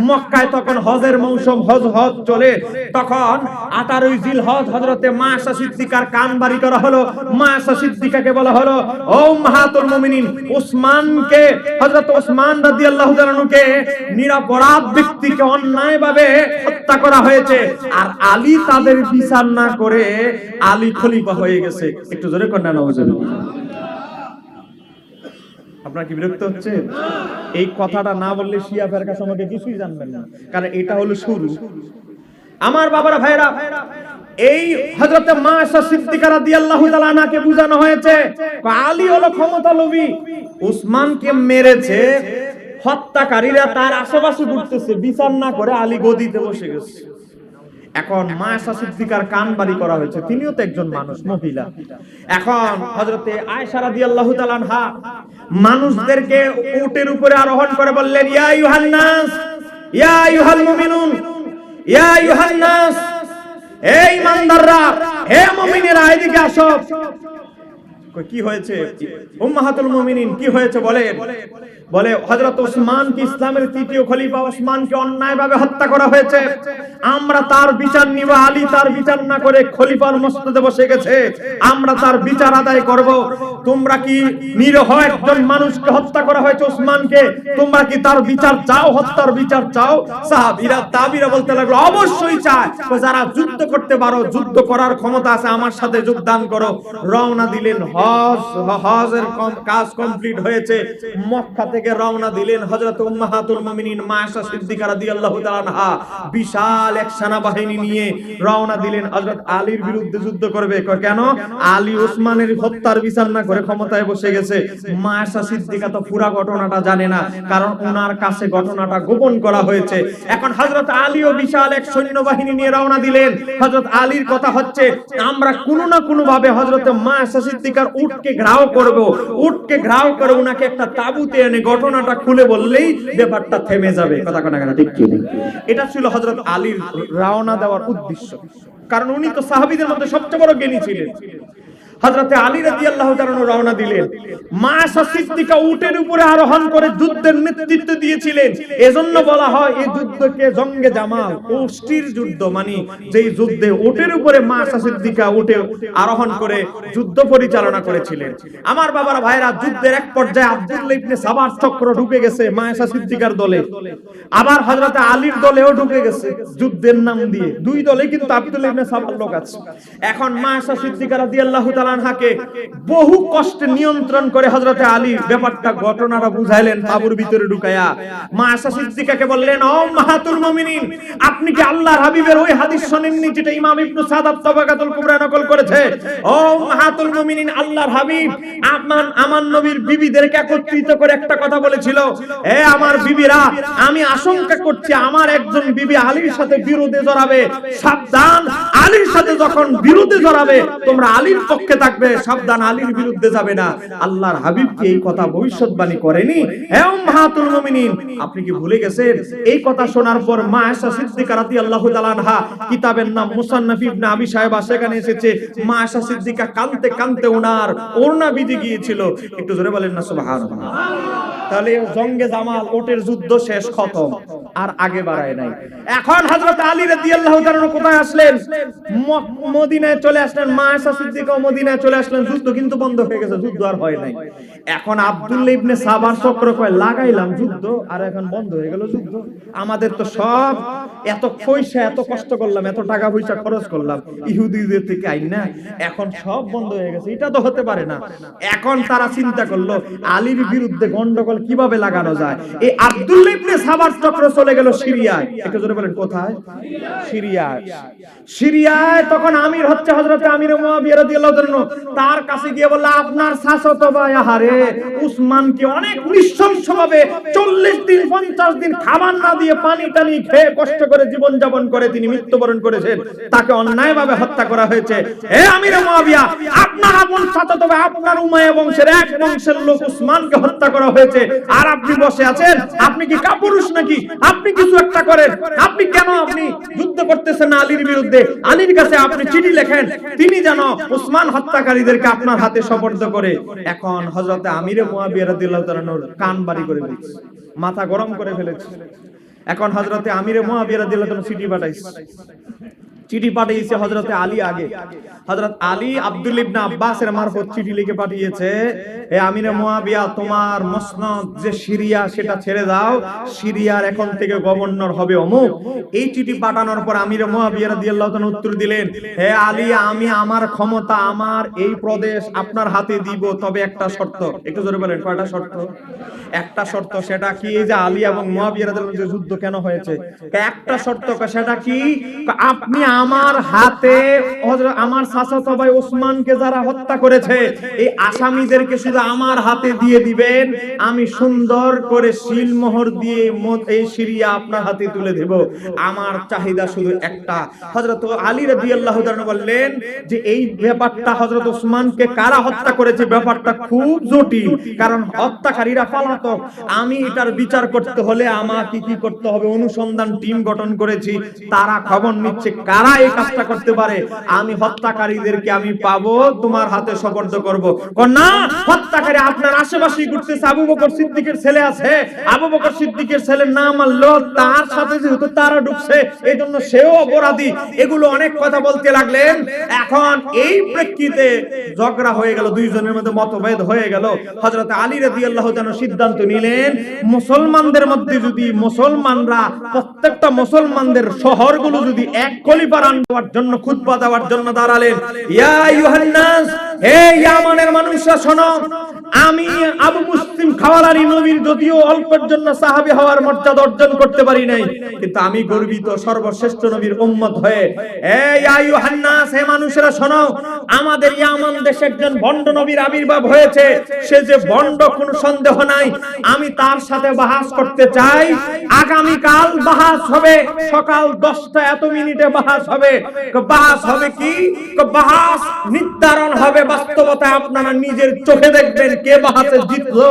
মক্কায় তখন হজের মৌসুম, হজ চলে। তখন 18 জিলহজ হযরতে মা আয়েশা সিদ্দিকার কান বাড়ি করা হলো। মা আয়েশা সিদ্দিকাকে বলা হলো, ও উম্মাহাতুল মুমিনিন, ওসমানকে, হযরত ওসমান রাদিয়াল্লাহু তাআলা আনহুকে নিরপরাধ ব্যক্তিকে অন্যায়ভাবে হত্যা করা হয়েছে, আর আলী তাদের বিচার না করে আলী খলিফা হয়ে গেছে। একটু জোরে কন্যা নাউজুবিল্লাহ। আপনারা কি বিরক্ত হচ্ছে? এই কথাটা না বললে শিয়া ফেরকা সম্পর্কে কিছুই জানবেন না, কারণ এটা হলো শুরু। আমার বাবারা ভাইরা, এই হযরতে মা আয়েশা সিদ্দিকা রাদিয়াল্লাহু তাআলা আনহাকে বোঝানো হয়েছে আলী হলো ক্ষমতালোভী, ওসমানকে মেরেছে, হত্যাকারীরা তার আশেপাশে ঘুরতেছে, বিচার না করে আলী গদিতে বসে গেছে। এখন মা আয়েশা সিদ্দিকার কান বাড়ি করা হয়েছে, তিনিও তো একজন মানুষ, মহিলা। এখন হযরতে আয়েশা রাদিয়াল্লাহু তাআলা আনহা মানুষদেরকে উটের উপরে আরোহণ করে বললেন, ইয়া আইয়ুহান নাস, ইয়া আইয়ুহাল মুমিনুন, ইয়া আইয়ুহান নাস, হে ঈমানদাররা, হে মুমিনেরা, এদিকে আসো। কি হয়েছে উম্মাহাতুল মুমিনিন, কি হয়েছে বলেন? বলে হযরত ওসমান কি ইসলামের তৃতীয় খলিফা, ওসমানকে অন্যায়ভাবে হত্যা করা হয়েছে, আমরা তার বিচার নিব। আলী তার বিচার না করে খলিফার মসনদে বসে গেছে, আমরা তার বিচার আদায় করব। তোমরা কি নিরীহ একজন মানুষকে হত্যা করা হয়েছে ওসমানকে, তোমরা কি তার বিচার চাও, হত্যার বিচার চাও? সাহাবীরা তাবিরা বলতে লাগলো, অবশ্যই চায়। যারা যুদ্ধ করতে পারো, যুদ্ধ করার ক্ষমতা আছে, আমার সাথে যোগদান করো। রওনা দিলেন। হজের কাজ কমপ্লিট হয়েছে, মক্কা থেকে রওনা দিলেন হযরত উম্মাহাতুল মুমিনিন মা আয়েশা সিদ্দিকা রাদিয়াল্লাহু তাআলা আনহা বিশাল এক সেনাবাহিনী নিয়ে রওনা দিলেন হযরত আলীর বিরুদ্ধে যুদ্ধ করবে। কেন? আলী ওসমানের হত্যার বিচার না করে ক্ষমতায় বসে গেছে। মা আয়েশা সিদ্দিকা তো পুরো ঘটনাটা জানে না, কারণ ওনার কাছে ঘটনাটা গোপন করা হয়েছে। এখন হযরত আলীও বিশাল এক সৈন্যবাহিনী নিয়ে রওনা দিলেন। হযরত আলীর কথা হচ্ছে, আমরা কোনো না কোনো ভাবে হযরত মা আয়েশা সিদ্দিকার উটকে ঘেরাও করব, উটকে ঘেরাও করে ওনাকে একটা তাঁবুতে এনে ঘটনাটা খুলে বললেই ব্যাপারটা থেমে যাবে। কথা কানা ঠিক কি? এটা ছিল হযরত আলীর রওনা দেওয়ার উদ্দেশ্য, কারণ উনি তো সাহাবীদের মধ্যে সবচেয়ে বড় জ্ঞানী ছিলেন। হযরত আলী রাদিয়াল্লাহু তাআলা রওনা দিলেন। মা আয়েশা সিদ্দিকা উটের উপরে আরোহণ করে যুদ্ধের নেতৃত্ব দিয়েছিলেন। এজন্য বলা হয় এই যুদ্ধকে জঙ্গে জামাল, ওষ্টির যুদ্ধ, মানে যেই যুদ্ধে উটের উপরে মা আয়েশা সিদ্দিকা উটে আরোহণ করে যুদ্ধ পরিচালনা করেছিলেন। আমার বাবারা ভাইরা, যুদ্ধের এক পর্যায়ে আব্দুল্লাহ ইবনে সাবার চক্র ঢুকে গেছে মা আয়েশা সিদ্দিকার দলে, আবার হযরত আলীর দলেও ঢুকে গেছে যুদ্ধের নাম দিয়ে। দুই দলে কিন্তু আব্দুল্লাহ ইবনে সাবার লোক আছে। এখন মা আয়েশা সিদ্দিকা রাদিয়াল্লাহু তাআলা আনহাকে বহু কষ্টে নিয়ন্ত্রণ করে হযরতে আলী ব্যাপারটা ঘটনাটা বুঝাইলেন তাঁবুর ভিতরে ঢুকায়া। মা আয়েশা সিদ্দিকাকে বললেন, ও উম্মাহাতুল মুমিনিন, আপনি কি আল্লাহর হাবিবের ওই হাদিস শুনেননি যেটা ইমাম ইবনে সাদাত তাবাকাতুল কুবরা নকল করেছে? ও উম্মাহাতুল মুমিনিন, আল্লাহর হাবিব আমার নবীর বিবিদেরকে একত্রিত করে একটা কথা বলেছিল, হে আমার বিবিরা, আমি আশঙ্কা করছি আমার একজন বিবি আলীর সাথে বিরোধে জড়াবে, সাবধান, আলীর সাথে যখন বিরোধে জড়াবে তোমরা আলীর পক্ষে থাকবে, সাবধান, আলীর বিরুদ্ধে যাবে না। আল্লাহর হাবিব কি এই কথা ভবিষ্যৎবাণী করেনি? হে উম্মাহাতুল মুমিনিন, আপনি কি ভুলে গেছেন? এই কথা শোনার পর মা আয়েশা সিদ্দিকা রাদিয়াল্লাহু তাআলা আনহা, কিতাবের নাম মুসান্নাফ ইবনে আবি শায়বা, সেখানে এসেছে মা আয়েশা সিদ্দিকা কাঁদতে কাঁদতে ওনার ওড়না বিধে গিয়েছিল। একটু জোরে বলেন না সুবহানাল্লাহ। তাহলে জঙ্গে জামাল, ওটের যুদ্ধ শেষ, খতম। আর আগে বাড়ায় নাই। এখন হযরত আলী রাদিয়াল্লাহু তাআলা কোথায় আসলেন? মদিনায় চলে আসলেন। মা আয়েশা সিদ্দিকাও মদিনায় চলে আসলেন। যুদ্ধ কিন্তু বন্ধ হয়ে গেছে, যুদ্ধ আর হয় নাই। এখন আব্দুল্লাহ ইবনে সাবার চক্র কয় লাগাইলাম যুদ্ধ, আর এখন বন্ধ হয়ে গেল যুদ্ধ। আমাদের তো সব এত পয়সা, এত কষ্ট করলাম, এত টাকা পয়সা খরচ করলাম ইহুদিদের থেকে আইনা, এখন সব বন্ধ হয়ে গেছে, এটা তো হতে পারে না। এখন তারা চিন্তা করলো আলীর বিরুদ্ধে গন্ডগোল কিভাবে লাগানো যায়। এই আব্দুল্লাহ ইবনে সাবার চক্র চলে গেল সিরিয়ায়। একটু জোরে বলেন কোথায়? সিরিয়ায়। সিরিয়ায় তখন আমির হচ্ছে হযরত আমির মুয়াবিয়া রাদিয়াল্লাহু তাআলা। তার কাছে গিয়ে বলল, আপনার চাচাতো ভাই আহারে উসমানকে অনেক নৃশংসভাবে 40 দিন 50 দিন খাবার না দিয়ে পানি টানি খেয়ে কষ্ট করে জীবন যাপন করে তিনি মৃত্যুবরণ করেছেন, তাকে অন্যায়ভাবে হত্যা করা হয়েছে। হে আমির মুয়াবিয়া, আপনার আপন চাচাতো ভাই, আপনার উমাইয়া বংশের এক বংশের লোক উসমানকে হত্যা করা হয়েছে, আর আপনি বসে আছেন? আপনি কি কাপুরুষ নাকি? আপনি কিছু একটা করেন। আপনি কেন আপনি যুদ্ধ করতেছেন আলীর বিরুদ্ধে? আলীর কাছে আপনি চিঠি লেখেন, তিনি যেন উসমান হত্যাকারীদেরকে আপনার হাতে সুপর্দ করে। এখন হযরত আমির মুয়াবিয়া রাদিয়াল্লাহু তাআলার কান বাড়ি করে ফেলেছে, মাথা গরম করে ফেলেছে। এখন হযরত আমির মুয়াবিয়া রাদিয়াল্লাহু তাআলা চিঠি পাঠাইছে। চিঠি পাঠিয়েছে হযরত আলী আগে। হযরত আলী আব্দুল্লাহ ইবনে আব্বাসের মারফত চিঠি লিখে পাঠিয়েছে, হে আমিরে মুয়াবিয়া, তোমার মসনদ যে সিরিয়া সেটা ছেড়ে দাও, সিরিয়ার এখন থেকে গভর্নর হবে অমুক। এই চিঠি পাঠানোর পর আমিরে মুয়াবিয়া রাদিয়াল্লাহু তাআলা উত্তর দিলেন, হে আলী, আমি আমার ক্ষমতা, আমার এই প্রদেশ আপনার হাতে দিব, তবে একটা শর্ত। একটু জোরে বলেন কয়টা শর্ত? একটা শর্ত। সেটা কি? এই যে আলী এবং মুয়াবিয়া রাদিয়াল্লাহু তাআলার যুদ্ধ কেন হয়েছে, একটা শর্ত। সেটা কি? আপনি আমার হাতে আমার চাচাতো ভাই ওসমানকে যারা হত্যা করেছে এই আসামিদেরকে শুধু আমার হাতে দিয়ে দিবেন, আমি সুন্দর করে সিলমোহর দিয়ে এই সিরিয়া আপনার হাতে তুলে দেব। আমার চাহিদা শুধু একটা। হযরত আলী রাদিয়াল্লাহু তাআলা বললেন যে এই ব্যাপারটা হযরত ওসমানকে কারা হত্যা করেছে ব্যাপারটা খুব জটিল, কারণ হত্যাকারীরা পলাতক। আমি এটার বিচার করতে হলে আমাকে কি করতে হবে? অনুসন্ধান টিম গঠন করেছি, তারা খবর নিচ্ছে কারা এই কাজটা করতে পারে। আমি হত্যাকারীদেরকে আমি পাবো, তোমার হাতে সুপর্দ করব। না, হত্যাকারী আপনার আশেপাশেই ঘুরতেছে, আবু বকর সিদ্দিকের ছেলে আছে, আবু বকর সিদ্দিকের ছেলের নাম আল্লাহ, তার সাথে যেহেতু তারা ঢুকছে এই জন্য সেও অপরাধী। এগুলো অনেক কথা বলতে লাগলেন। এখন এই প্রেক্ষিতে ঝগড়া হয়ে গেল, দুইজনের মধ্যে মতভেদ হয়ে গেল। হযরত আলী রাদিয়াল্লাহু তাআলা সিদ্ধান্ত নিলেন, মুসলমানদের মধ্যে যদি মুসলমানরা প্রত্যেকটা মুসলমানদের শহরগুলো যদি এক খলিফার আনবার জন্য খুতবা দেওয়ার জন্য দাঁড়ালেন। ইয়া আইয়ুহান নাস, হে ইয়ামানের মানুষরা শোনো, আমি আবু মুসলিম খাওয়ালানি নবীর যদিও অল্পের জন্য সাহাবী হওয়ার মর্যাদা অর্জন করতে পারি নাই, কিন্তু আমি গর্বিত সর্বশ্রেষ্ঠ নবীর উম্মত হয়ে। হে আইয়ুহান নাস, হে মানুষেরা শোনো, আমাদের ইয়ামান দেশে একজন ভণ্ড নবীর আবির্ভাব হয়েছে। সে যে ভণ্ড কোনো সন্দেহ নাই। আমি তার সাথে বাহাস করতে চাই। আগামী কাল বাহাস হবে, সকাল 10টা এত মিনিটে বাহাস হবে। বাহাস হবে কি? বাহাস নির্ধারণ হবে বাস্তবতায়, আপনারা নিজের চোখে দেখবেন কে বাহাসে জিতলো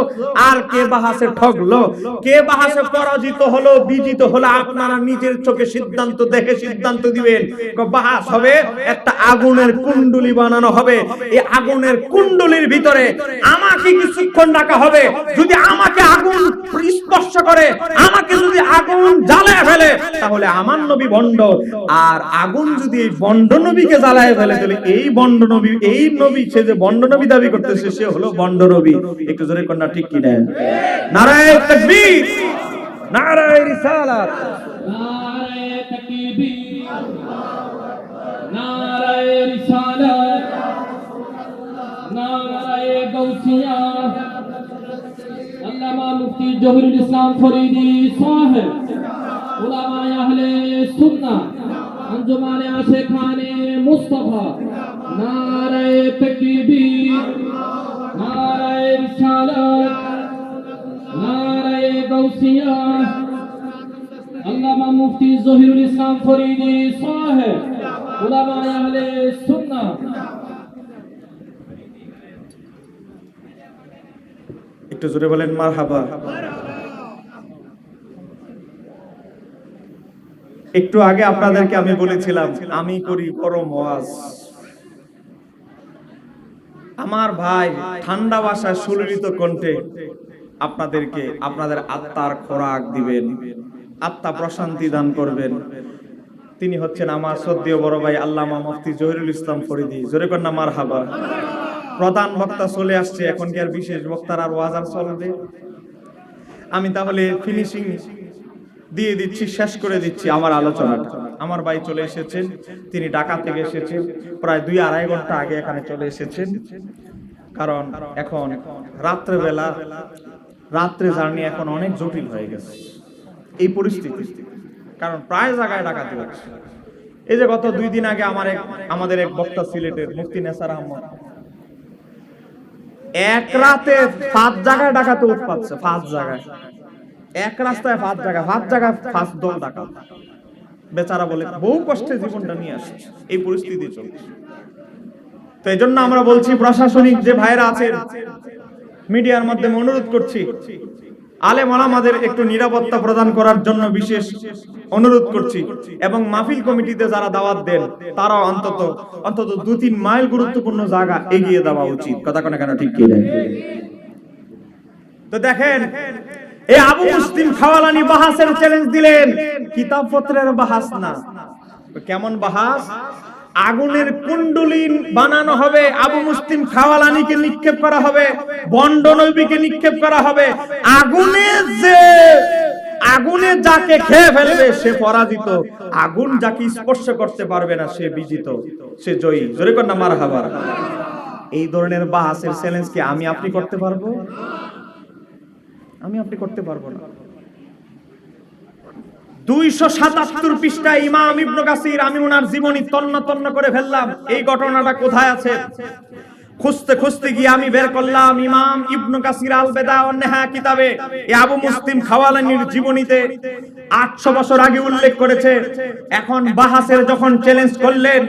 আর কে বাহাসে ঠকলো, কে বাহাসে পরাজিত হলো বিজিত হলো, আপনারা নিজের চোখে সিদ্ধান্ত দেখে সিদ্ধান্ত দিবেন। বাহাস হবে, একটা আগুনের কুণ্ডলী বানানো হবে। এই আগুনের কুণ্ডলীর ভিতরে আমাকে কিছুক্ষণ রাখা হবে। যদি আমাকে আগুন স্পর্শ করে, আমাকে যদি আগুন জ্বালায় ফেলে, তাহলে আমার নবী ভণ্ড। আর আগুন যদি এই ভণ্ড নবীকে জ্বালায় ফেলে, তাহলে এই ভণ্ড নবী, এই নবী সে যে ভণ্ড নবী দাবি করতেছে সে হলো ভণ্ড নবী। একটু জোরে কন্যা ঠিক কি না? নারায়ে তাকবীর, নারায়ে রিসালাত, নারায়ে তাকবীর, নারায়ে রিসালাত, নারায়ে গাউসিয়া। আল্লামা মুফতি জহিরুল ইসলাম ফরিদি সাহেব, উলামায়ে আহলে সুন্নাহ, আঞ্জুমানে আশিকানে মুস্তাফা। নারায়ে তাকবীর, নারায়ে রিসালাত, নারায়ে গাউসিয়া। আল্লামা মুফতি জহিরুল ইসলাম ফরিদি সাহেব, উলামায়ে আহলে সুন্নাহ। একটু জোরে বলেন মারহাবা। একটু আগে আপনাদেরকে আমি বলেছিলাম আমি করি গরম ওয়াজ। আমার ভাই ঠান্ডা ভাষায় সুললিত কণ্ঠে আপনাদেরকে আপনাদের আত্মার খোরাক দিবেন। আত্মা প্রশান্তি দান করবেন। তিনি হচ্ছেন আমার শ্রদ্ধেয় বড় ভাই আল্লামা মুফতি জহিরুল ইসলাম ফরিদী। জোরে কন্যা মারহাবা। প্রধান বক্তা চলে আসছে, এখন কি আর বিশেষ বক্তার আর ওয়াজ আর চলবে? আমি তাহলে ফিনিশিং দিয়ে দিচ্ছি, শেষ করে দিচ্ছি আমার আলোচনাটা। আমার ভাই চলে এসেছেন, তিনি ঢাকা থেকে এসেছেন, প্রায় 2-2.5 ঘন্টা আগে এখানে চলে এসেছেন। কারণ এখন রাত্রে জার্নি এখন অনেক জটিল হয়ে গেছে এই পরিস্থিতি, কারণ প্রায় জায়গায় ডাকাতি হচ্ছে। এই যে গত 2 দিন আগে আমাদের এক বক্তা সিলেটের মুফতি নেসার আহমদ, এক রাতে 5 জায়গায় ডাকাতি উৎপাতছে, 5 জায়গায়, এক রাস্তায় 5 জায়গায় 5 দল ডাকাত। বেচারা বলে বহু কষ্টে জীবনটা নিয়ে আসছে, এই পরিস্থিতি চলছে। তো এই জন্য আমরা বলছি, প্রশাসনিক যে ভাইরা আছেন, মিডিয়ার মাধ্যমে অনুরোধ করছি, আলেম ওলামাদের একটু নিরাপত্তা প্রদান করার জন্য বিশেষ অনুরোধ করছি। এবং মাহফিল কমিটিতে যারা দাওয়াত দেন, তারা অন্তত 2-3 মাইল গুরুত্বপূর্ণ জায়গা এগিয়ে দেওয়া উচিত। কথা কোন কেন ঠিক কি না? তো দেখেন, এই আবু মুসলিম খাওয়ালানি বাহাসের চ্যালেঞ্জ দিলেন, কিতাবপত্রের বাহাস না। কেমন বাহাস? আগুনের কুণ্ডুলি বানানো হবে, আবু মুসলিম খাওয়ালানিকে নিক্ষেপ করা হবে, বন্ড নবীকে নিক্ষেপ করা হবে। আগুনে যাকে খেয়ে ফেলবে সে পরাজিত, আগুন যাকে স্পর্শ করতে পারবে না সে বিজিত, সে জয়ী। জোরে কর না মারহাবা। এই ধরনের বাহাসের চ্যালেঞ্জ কি আমি আপনি করতে পারবো? আমি আপনি করতে পারবো না। 277 পৃষ্ঠায় ইমাম ইবনে কাসির, আমি ওনার জীবনী তন্ন করে ফেললাম। এই ঘটনাটা কোথায় আছে খুঁজতে গিয়ে আমি বের করলাম ইমাম ইবনে কাসির আল বেদা ওয়ান নেহা কিতাবে এই আবু মুসলিম খাওয়ালানির জীবনীতে 800 বছর আগে উল্লেখ করেছে। এখন বাহাসের যখন চ্যালেঞ্জ করলেন,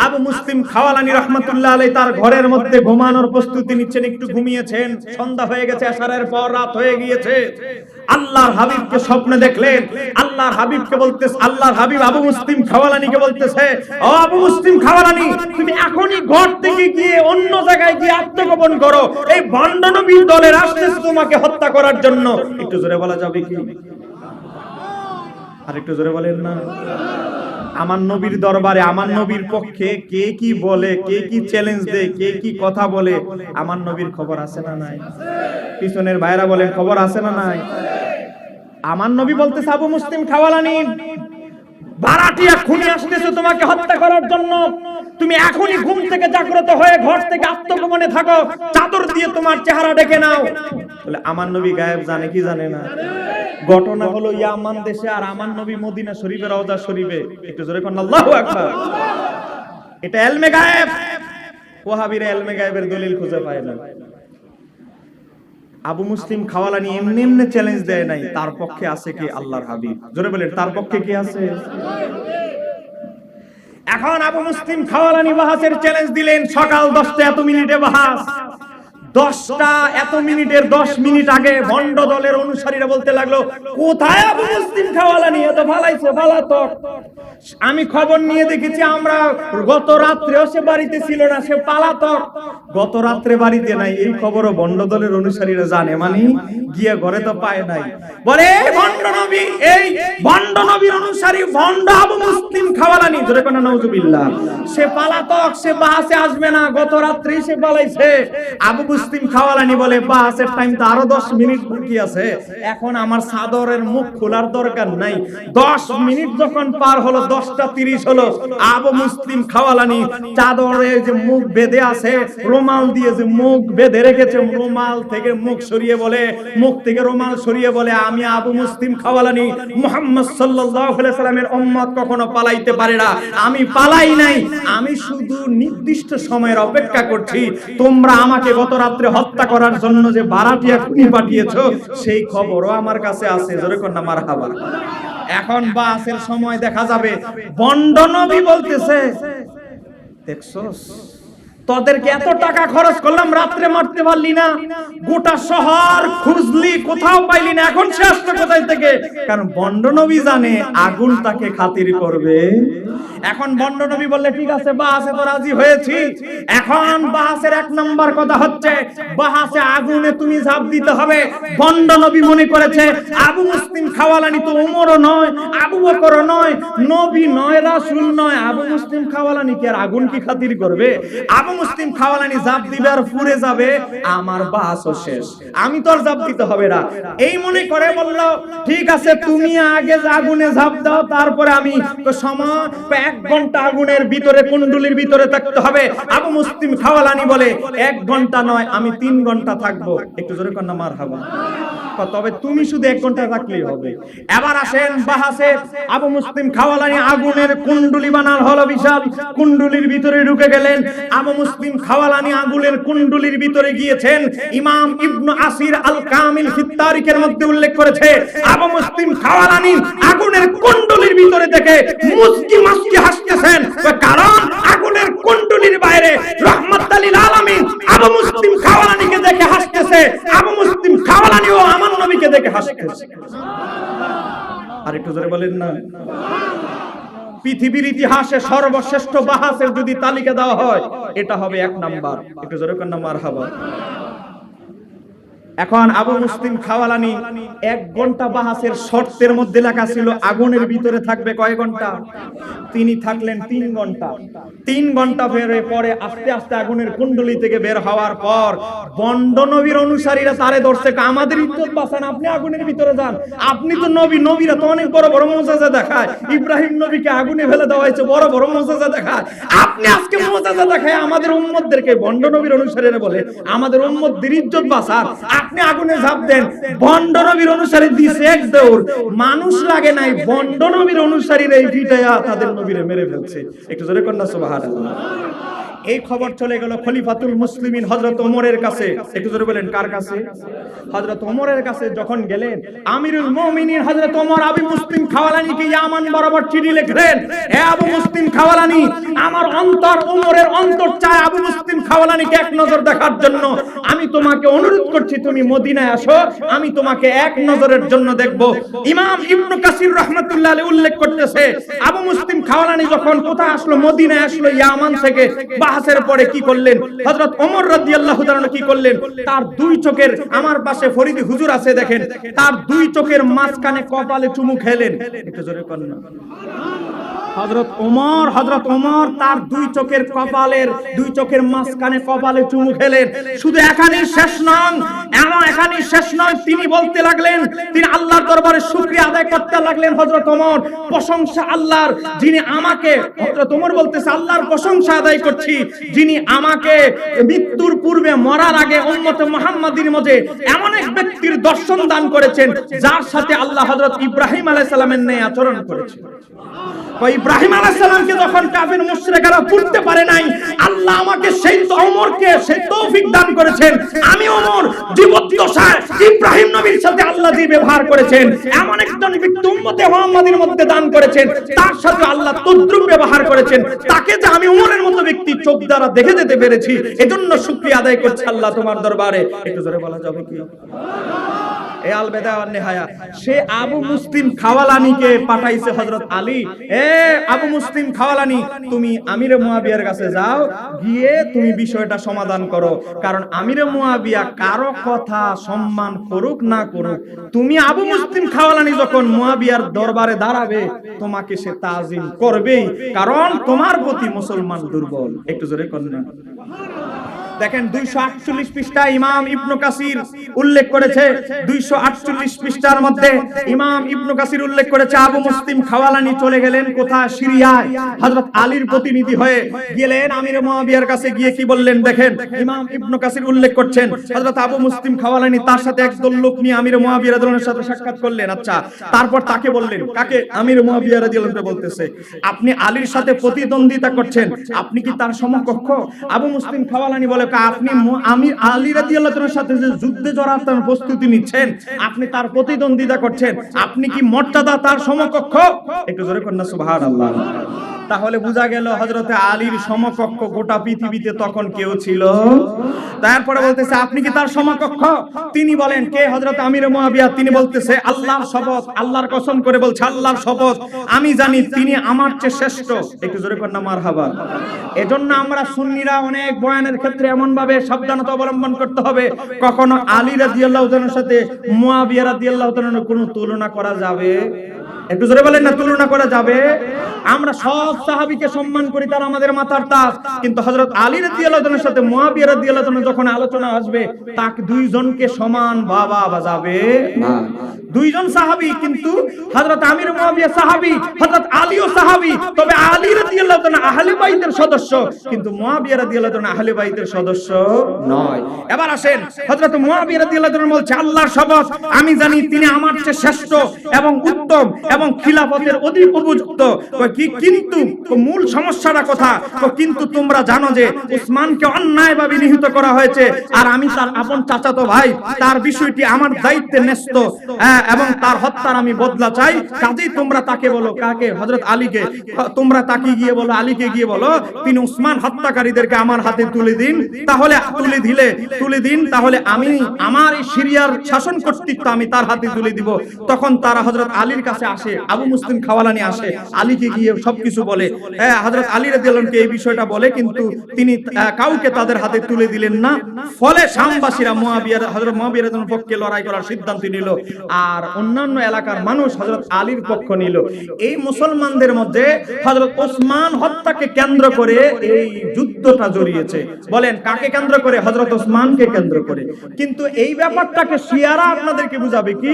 আবু মুসলিম খাওয়ালানি রাহমাতুল্লাহ আলাইহি তার ঘরের মধ্যে ঘুমানোর প্রস্তুতি নিচ্ছেন, একটু ঘুমিয়েছেন, সন্ধ্যা হয়ে গেছে, আসরের পর রাত হয়ে গিয়েছে। আল্লাহর হাবিবকে স্বপ্নে দেখলেন, আল্লাহর হাবিবকে বলতেছে, আল্লাহর হাবিব আবু মুসলিম খাওয়ালানিকে বলতেছে, ও আবু মুসলিম খাওয়ালানি, তুমি এখনই ঘর থেকে গিয়ে অন্য জায়গায় গিয়ে আত্মগোপন করো, এই ভণ্ড নবীর দলের আসতেছে তোমাকে হত্যা করার জন্য। একটু জোরে বলা যাবে কি? আর একটু জোরে বলেন না। আমার নবীর দরবারে, আমার নবীর পক্ষে কে কি বলে, কে কি চ্যালেঞ্জ দেয়, কে কি কথা বলে, আমার নবীর খবর আছে না নাই? পিছনের ভাইরা বলেন, খবর আছে না নাই? আমার নবী বলতেছে, আবু মুসলিম খাওয়ালানি, ভাড়াটিয়া খুনি আসতেছে তোমাকে হত্যা করার জন্য, তুমি এখনই ঘুম থেকে জাগ্রত হয়ে ঘর থেকে আত্মগোপনে থাকো, চাদর দিয়ে তোমার চেহারা ঢেকে নাও। বলে আমার নবী গায়েব জানে কি জানে না? ঘটনা হলো ইয়ামান দেশে, আর আমার নবী মদিনা শরীফে, রওজা শরীফে। একটু জোরে কোন আল্লাহু আকবার। এটা ইলমে গায়েব। ওয়াহাবীরা ইলমে গায়েবের দলিল খুঁজে পায় না। আবু মুসলিম খাওয়ালানি এমনি চ্যালেঞ্জ দেয় নাই, তার পক্ষে আছে কি? আল্লাহর হাবিব। জোরে বলেন, তার পক্ষে কি আছে? এখন আবু মুসলিম খাওয়ালানি বাহাসের চ্যালেঞ্জ দিলেন। সকাল 10টা এত মিনিটে বাহাস, 10টা এত মিনিটের 10 মিনিট আগে ভণ্ড দলের অনুসারীরা বলতে লাগলো, কোথায় আবু মুসলিম খাওয়ালানি? এত ভালাইছে ভালাতক। আমি খবর নিয়ে দেখেছি, আমরা গত রাত্রেও সে বাড়িতে ছিল না, সে পালাতক। গত রাত্রে বাড়িতে নাই, এই খবরও ভণ্ড দলের অনুসারীরা জানে, মানে গিয়ে ঘরে তো পায় নাই। বলে ভণ্ড নবী, এই ভণ্ড নবীর অনুসারী ভণ্ড আবু মুসলিম খাওয়ালানি, জোরে কোন নাউজুবিল্লাহ, সে পালাতক, সে বাসে আসবে না, গত রাত্রেই সে পালাইছে। আবু মুসলিম খাওয়ালানি বলে, বাসের টাইম তো আরো 10 মিনিট বাকি আছে, এখন আমার চাদরের মুখ খোলার দরকার নাই। 10 মিনিট যখন পার হলো, 10:30 হলো, আবু মুসলিম খাওয়ালানি চাদরে যে মুখ বেঁধে আছে, রুমাল দিয়ে যে মুখ বেঁধে রেখেছে, রুমাল থেকে মুখ সরিয়ে বলে, মুখ থেকে রুমাল সরিয়ে বলে, আমি আবু মুসলিম খাওয়ালানি মুহাম্মদ সাল্লাল্লাহু আলাইহি সাল্লামের উম্মত কখনো পালাইতে পারে না, আমি পালাই নাই, আমি শুধু নির্দিষ্ট সময়ের অপেক্ষা করছি। তোমরা আমাকে গত রাত্রে হত্যা করার জন্য যে ভাড়াটিয়া খুনি পাঠিয়েছো, সেই খবরও আমার কাছে আছে। জোরে কোন না মারহাবা। এখন বাসের সময় দেখা যাবে ভণ্ড নবী বলতেছে, দেখছস তোদেরকে এত টাকা খরচ করলাম, রাত্রে মারতে পারলি না, গোটা শহর খুঁজলি কোথাও পাইলি না, এখন সে আসছে কোথায় থেকে? কারণ বন্ড নবী জানে আগুন তাকে খাতির করবে। এখন বন্ড নবী বললে ঠিক আছে বাহাসে তো রাজি হয়েছি। এখন বাহাসের এক নাম্বার কথা হচ্ছে বাহাসে আগুনে তুমি ঝাঁপ দিতে হবে। বন্ড নবী মনে করেছে আবু মুসলিম খাওয়ালানি তো ওমরও নয়, আবু বকরও নয়, নবী নয়, রাসূল নয়, আবু মুসলিম খাওয়ালানি কি আর আগুন কি খাতির করবে? আবু মুসলিম খাওয়ালানি ঝাঁপ দিবে আর পুড়ে যাবে, আমার বাহাসও শেষ, আমি তো আর ঝাঁপ দিতে হবে না। এই মনে করে বলল ঠিক আছে তুমি আগে আগুনে ঝাঁপ দাও, তারপরে আমি। তো সময় 1 ঘন্টা আগুনের ভিতরে কুণ্ডুলির ভিতরে থাকতে হবে। আবু মুসলিম খাওয়ালানি বলে 1 ঘন্টা নয়, আমি 3 ঘন্টা থাকবো। একটু জোরে কর না মারহাবা। তবে তুমি শুধু 1 ঘন্টা থাকলেই হবে। এবার আসেন বাহাসে আবু মুসলিম খাওয়ালানি আগুনের কুণ্ডুলি বানাল হলো বিশাল। কুণ্ডুলির ভিতরে ঢুকে গেলেন আবু মুসলিম খাওয়ালানি। আগুনের কুণ্ডুলির ভিতরে গিয়েছেন। ইমাম ইবনে আসির আল কামিল ফি তারিখের মধ্যে উল্লেখ করেছে আবু মুসলিম খাওয়ালানি আগুনের কুণ্ডুলির ভিতরে থেকে মুস্কি মাস্কি হাসতেছেন, কারণ আগুনের কুণ্ডুলির বাইরে রাহমাতুল লিল আলামিন আবু মুসলিম খাওয়ালানিকে দেখে হাসতেছে, আবু মুসলিম খাওয়ালানিও আমার নবীকে দেখে হাসতেছে। আর একটু জোরে বলেন না। পৃথিবীর ইতিহাসে সর্বশ্রেষ্ঠ বাহাসের যদি তালিকা দেওয়া হয় এটা হবে 1 নাম্বার। একটু জোরে কর না মারহাবা। এখন আবু মুসলিম খাওয়ালানি 1 ঘন্টা বাহাসের শর্তের মধ্যে লেখা ছিল আগুনের ভিতরে থাকবে কয় ঘন্টা? তিনি থাকলেন 3 ঘন্টা। 3 ঘন্টা বের পরে আস্তে আস্তে আগুনের কুণ্ডলি থেকে বের হওয়ার পর বন্ড নবীর অনুসারীরা তারে ধরছে, আমাদের ইজ্জত বাঁচান, আপনি আগুনের ভিতরে যান, আপনি তো নবী, নবীরা তো অনেক বড় বড় মুজিজা দেখায়, ইব্রাহিম নবীকে আগুনে ফেলে দেওয়া হয়েছে, বড় বড় মুজিজা দেখায়, আপনি আজকে মুজিজা দেখায় আমাদের উম্মতদেরকে। বন্ড নবীর অনুসারীরা বলে আমাদের উম্মতদের ইজ্জত বাঁচান, আপনি আগুনে ঝাঁপ দেন। বন্ড নবীর অনুসারী দিছে 1 দৌড়, মানুষ লাগে নাই, বন্ড নবীর অনুসারীরা এই ভিটায়া তাদের নবীরে মেরে ফেলছে। একটু জোরে কর না সুবহানাল্লাহ। এই খবর চলে গেল খলিফাতুল মুসলিমিন হযরত ওমরের কাছে। একটু জোরে বলেন কার কাছে? হযরত ওমরের কাছে যখন গেলেন আমিরুল মুমিনিন হযরত ওমর আবু মুসলিম খাওয়ালানিকে ইয়ামান বরাবর চিঠি লিখলেন, হে আবু মুসলিম খাওয়ালানি, আমার অন্তর ওমরের অন্তর চায় আবু মুসলিম খাওয়ালানিকে 1 নজর দেখার জন্য। আমি তোমাকে অনুরোধ করছি তুমি মদিনায় আসো, আমি তোমাকে 1 নজরের জন্য দেখব। ইমাম ইবনে কাসির রাহমাতুল্লাহ আলাইহি উল্লেখ করতেছে আবু মুসলিম খাওয়ালানি যখন কোথায় আসলো, মদিনায় আসলো ইয়ামান থেকে। বাহাসের পরে কি করলেন হযরত ওমর রাদিয়াল্লাহু তাআলা? কি করলেন? তার 2 চোখের, আমার পাশে ফরিদি হুজুর আছে দেখেন, তার 2 চোখের মাঝখানে কপালে চুমু খেলেন। একটু জোরে কর না। হযরত ওমর তার 2 চোখের কপালের 2 চোখের মাঝখানে কপালে চুমু খেলেন। শুধু এখানেই শেষ নন, এখানেই শেষ নয়, তিনি বলতে লাগলেন, তিনি আল্লাহর দরবারে শুকরিয়া আদায় করতে লাগলেন। হযরত ওমর প্রশংসা আল্লাহর, যিনি আমাকে, হযরত ওমর বলতেছে আল্লাহর প্রশংসা আদায় করছি যিনি আমাকে মৃত্যুর পূর্বে মরার আগে উম্মতে মুহাম্মাদীর মধ্যে এমন এক ব্যক্তির দর্শন দান করেছেন যার সাথে আল্লাহ হযরত ইব্রাহিম আলাইহিস সালামের ন্যায় আচরণ করেছেন। ইব্রাহিম আলাইহিস সালামকে যখন কাফির মুশরিকরা পুড়তে পারে নাই, আল্লাহ আমাকে সেই ওমরকে সেই তৌফিক দান করেছেন। আমি ওমর জীবদ্দশায় ইব্রাহিম নবীর সাথে আল্লাহ যে ব্যবহার করেছেন, এমন একজন ব্যক্তি উম্মতে মুহাম্মাদীর মধ্যে দান করেছেন, তার সাথে আল্লাহ তদ্রুপ ব্যবহার করেছেন। তাকে যে আমি ওমরের মতো ব্যক্তি চোখ দ্বারা দেখে যেতে পেরেছি, এজন্য শুকরিয়া আদায় করছি আল্লাহ তোমার দরবারে। একটু জোরে বলা যাবে কি? এ আল বেদা ওয়ান নিহায়া। সে আবু মুসলিম খাওয়ালানিকে পাঠাইছে হযরত আলী, এ আবু মুসলিম খাওয়ালানি, তুমি আমিরে মুয়াবিয়ার কাছে যাও, গিয়ে তুমি বিষয়টা সমাধান করো। কারণ আমিরে মুয়াবিয়া কারো কথা সম্মান করুক না করুক, তুমি আবু মুসলিম খাওয়ালানি যখন মুয়াবিয়ার দরবারে দাঁড়াবে, তোমাকে সে তাজিম করবেই, কারণ তোমার প্রতি মুসলমান দুর্বল। একটু জোরে করেন না। দেখেন 248 পৃষ্ঠা ইমাম ইবনে কাসির উল্লেখ করেছে, 248 পৃষ্ঠার মধ্যে ইমাম ইবনে কাসির উল্লেখ করেছে আবু মুসলিম খাওয়ালানি চলে গেলেন কোথায়? সিরিয়ায়। হযরত আলীর প্রতিনিধি হয়ে গেলেন আমিরে মুয়াবিয়ার কাছে, গিয়ে কি বললেন দেখেন, ইমাম ইবনে কাসির উল্লেখ করছেন হযরত আবু মুসলিম খাওয়ালানি তার সাথে একদল লোক নিয়ে আমিরে মুয়াবিয়া রাদিয়াল্লাহু আনহুর সাথে সাক্ষাৎ করলেন। আচ্ছা, তারপর তাকে বললেন, কাকে? আমিরে মুয়াবিয়া রাদিয়াল্লাহু আনহু বলতেছে, আপনি আলীর সাথে প্রতিদ্বন্দ্বিতা করছেন, আপনি কি তার সমকক্ষ? আবু মুসলিম খাওয়ালানি বলে, আপনি আমি আলী রাদিয়াল্লাহু তাআলার সাথে যে যুদ্ধে জড়ার প্রস্তুতি নিচ্ছেন, আপনি তার প্রতিদ্বন্দ্বিতা করছেন, আপনি কি মর্যাদা তার সমকক্ষ? একটু জোরে কর না সুবহানাল্লাহ। তাহলে বোঝা গেল হযরতে আলীর সমকক্ষ গোটা পৃথিবীতে তখন কেউ ছিল। তারপরে বলতেছে আপনি কি তার সমকক্ষ? তিনি বলেন কে? হযরত আমির মুয়াবিয়া। তিনি বলতেছে আল্লাহর শপথ, আল্লাহর কসম করে বলছে আল্লাহর শপথ, আমি জানি তিনি আমার চেয়ে শ্রেষ্ঠ। একটু জোরে কর না মারহাবা। এজন্য আমরা সুন্নিরা অনেক বয়ানের ক্ষেত্রে এমন ভাবে সাবধানতা অবলম্বন করতে হবে, কখনো আলী রাদিয়াল্লাহু তাআলার সাথে মুয়াবিয়া রাদিয়াল্লাহু তাআলার কোনো তুলনা করা যাবে? একটু জোরে বলেন না, তুলনা করা যাবে? আমরা সব সাহাবীকে সম্মান করি, তারা আমাদের মাথার তাজ, কিন্তু হযরত আলী রাদিয়াল্লাহু তাআলার সাথে মুয়াবিয়া রাদিয়াল্লাহু তাআলা যখন আলোচনা আসবে, তাকে দুইজনকে সমান বাবা বাজাবে না। দুইজন সাহাবী, কিন্তু হযরত আমির মুয়াবিয়া সাহাবী, হযরত আলীও সাহাবী, তবে আলী রাদিয়াল্লাহু তাআলা আহলে বাইতের সদস্য, কিন্তু মুয়াবিয়া রাদিয়াল্লাহু তাআলা আহলে বাইতের সদস্য নয়। এবার আসেন, হযরত মুয়াবিয়া রাদিয়াল্লাহু তাআলা বলছে আল্লাহর শপথ, আমি জানি তিনি আমার চেয়ে শ্রেষ্ঠ এবং উত্তম এবং খিলাফতের অধিক উপযুক্ত। কিন্তু মূল সমস্যাটা কথা, কিন্তু তোমরা জানো যে উসমানকে অন্যায়ভাবে নিহত করা হয়েছে, আর আমি তার আপন চাচাতো ভাই, তার বিষয়টি আমার দায়িত্বে ন্যস্ত, এবং তার হত্যার আমি বদলা চাই। কাজেই তোমরা তাকে বলো, কাকে? হযরত আলীকে। তোমরা তাকে গিয়ে বলো, আলীকে গিয়ে বলো তিনি উসমান হত্যাকারীদেরকে আমার হাতে তুলে দিন। তাহলে তুলে দিন, তাহলে আমি আমার এই সিরিয়ার শাসন কর্তৃত্ব আমি তার হাতে তুলে দিব। তখন তারা হযরত আলীর কাছে আসে, আবু মুসলিম খাওয়ালানি আসে, আলীকে গিয়ে সবকিছু বলে। হযরত আলী রাদিয়াল্লাহু আনহু এই বিষয়টা বলে, কিন্তু তিনি কাউকে তাদের হাতে তুলে দিলেন না। ফলে শামবাসীরা হযরত মুয়াবিয়া রাদিয়াল্লাহু আনহুর পক্ষে লড়াই করার সিদ্ধান্ত নিল, আর অন্যান্য এলাকার মানুষ হযরত আলীর পক্ষ নিল। এই মুসলমানদের মধ্যে হযরত ওসমান হত্যাকে কেন্দ্র করে এই যুদ্ধটা জড়িয়েছে। বলেন কাকে কেন্দ্র করে? হযরত ওসমানকে কেন্দ্র করে। কিন্তু এই ব্যাপারটাকে শিয়ারা আপনাদেরকে বুঝাবে কি?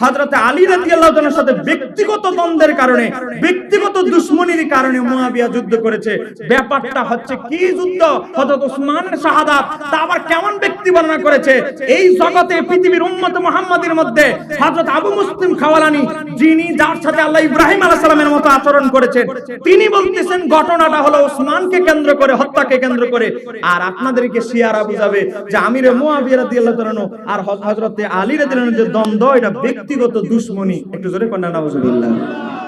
হযরত আলী রাদিয়াল্লাহু তাআলার সাথে ব্যক্তিগত দ্বন্দ্বের কারণে, ব্যক্তিগত দুশমনির কারণে মুয়াবিয়া যুদ্ধ করেছে। ব্যাপারটা হচ্ছে কি যুদ্ধ? হযরত ওসমানের শাহাদাত। তা আবার কেমন ব্যক্তি বর্ণনা করেছে? এই জগতে পৃথিবীর উম্মত মুহাম্মাদের মধ্যে হযরত আবু মুসলিম খাওয়ালানি, যিনি যার সাথে আল্লাহ ইব্রাহিম আলাইহিস সালামের মতো আচরণ করেছেন, তিনি বলতেছেন ঘটনাটা হলো ওসমানকে কেন্দ্র করে, হত্যাকে কেন্দ্র করে। আর আপনাদেরকে শিয়ারা বুঝাবে যে আমির মুয়াবিয়া রাদিয়াল্লাহু তাআলা আর হযরত আলী রাদিয়াল্লাহু তাআলার যে দ্বন্দ্ব, এটা ব্যক্তিগত দুশমনি। একটু জোরে কন্যা নাউজুবিল্লাহ।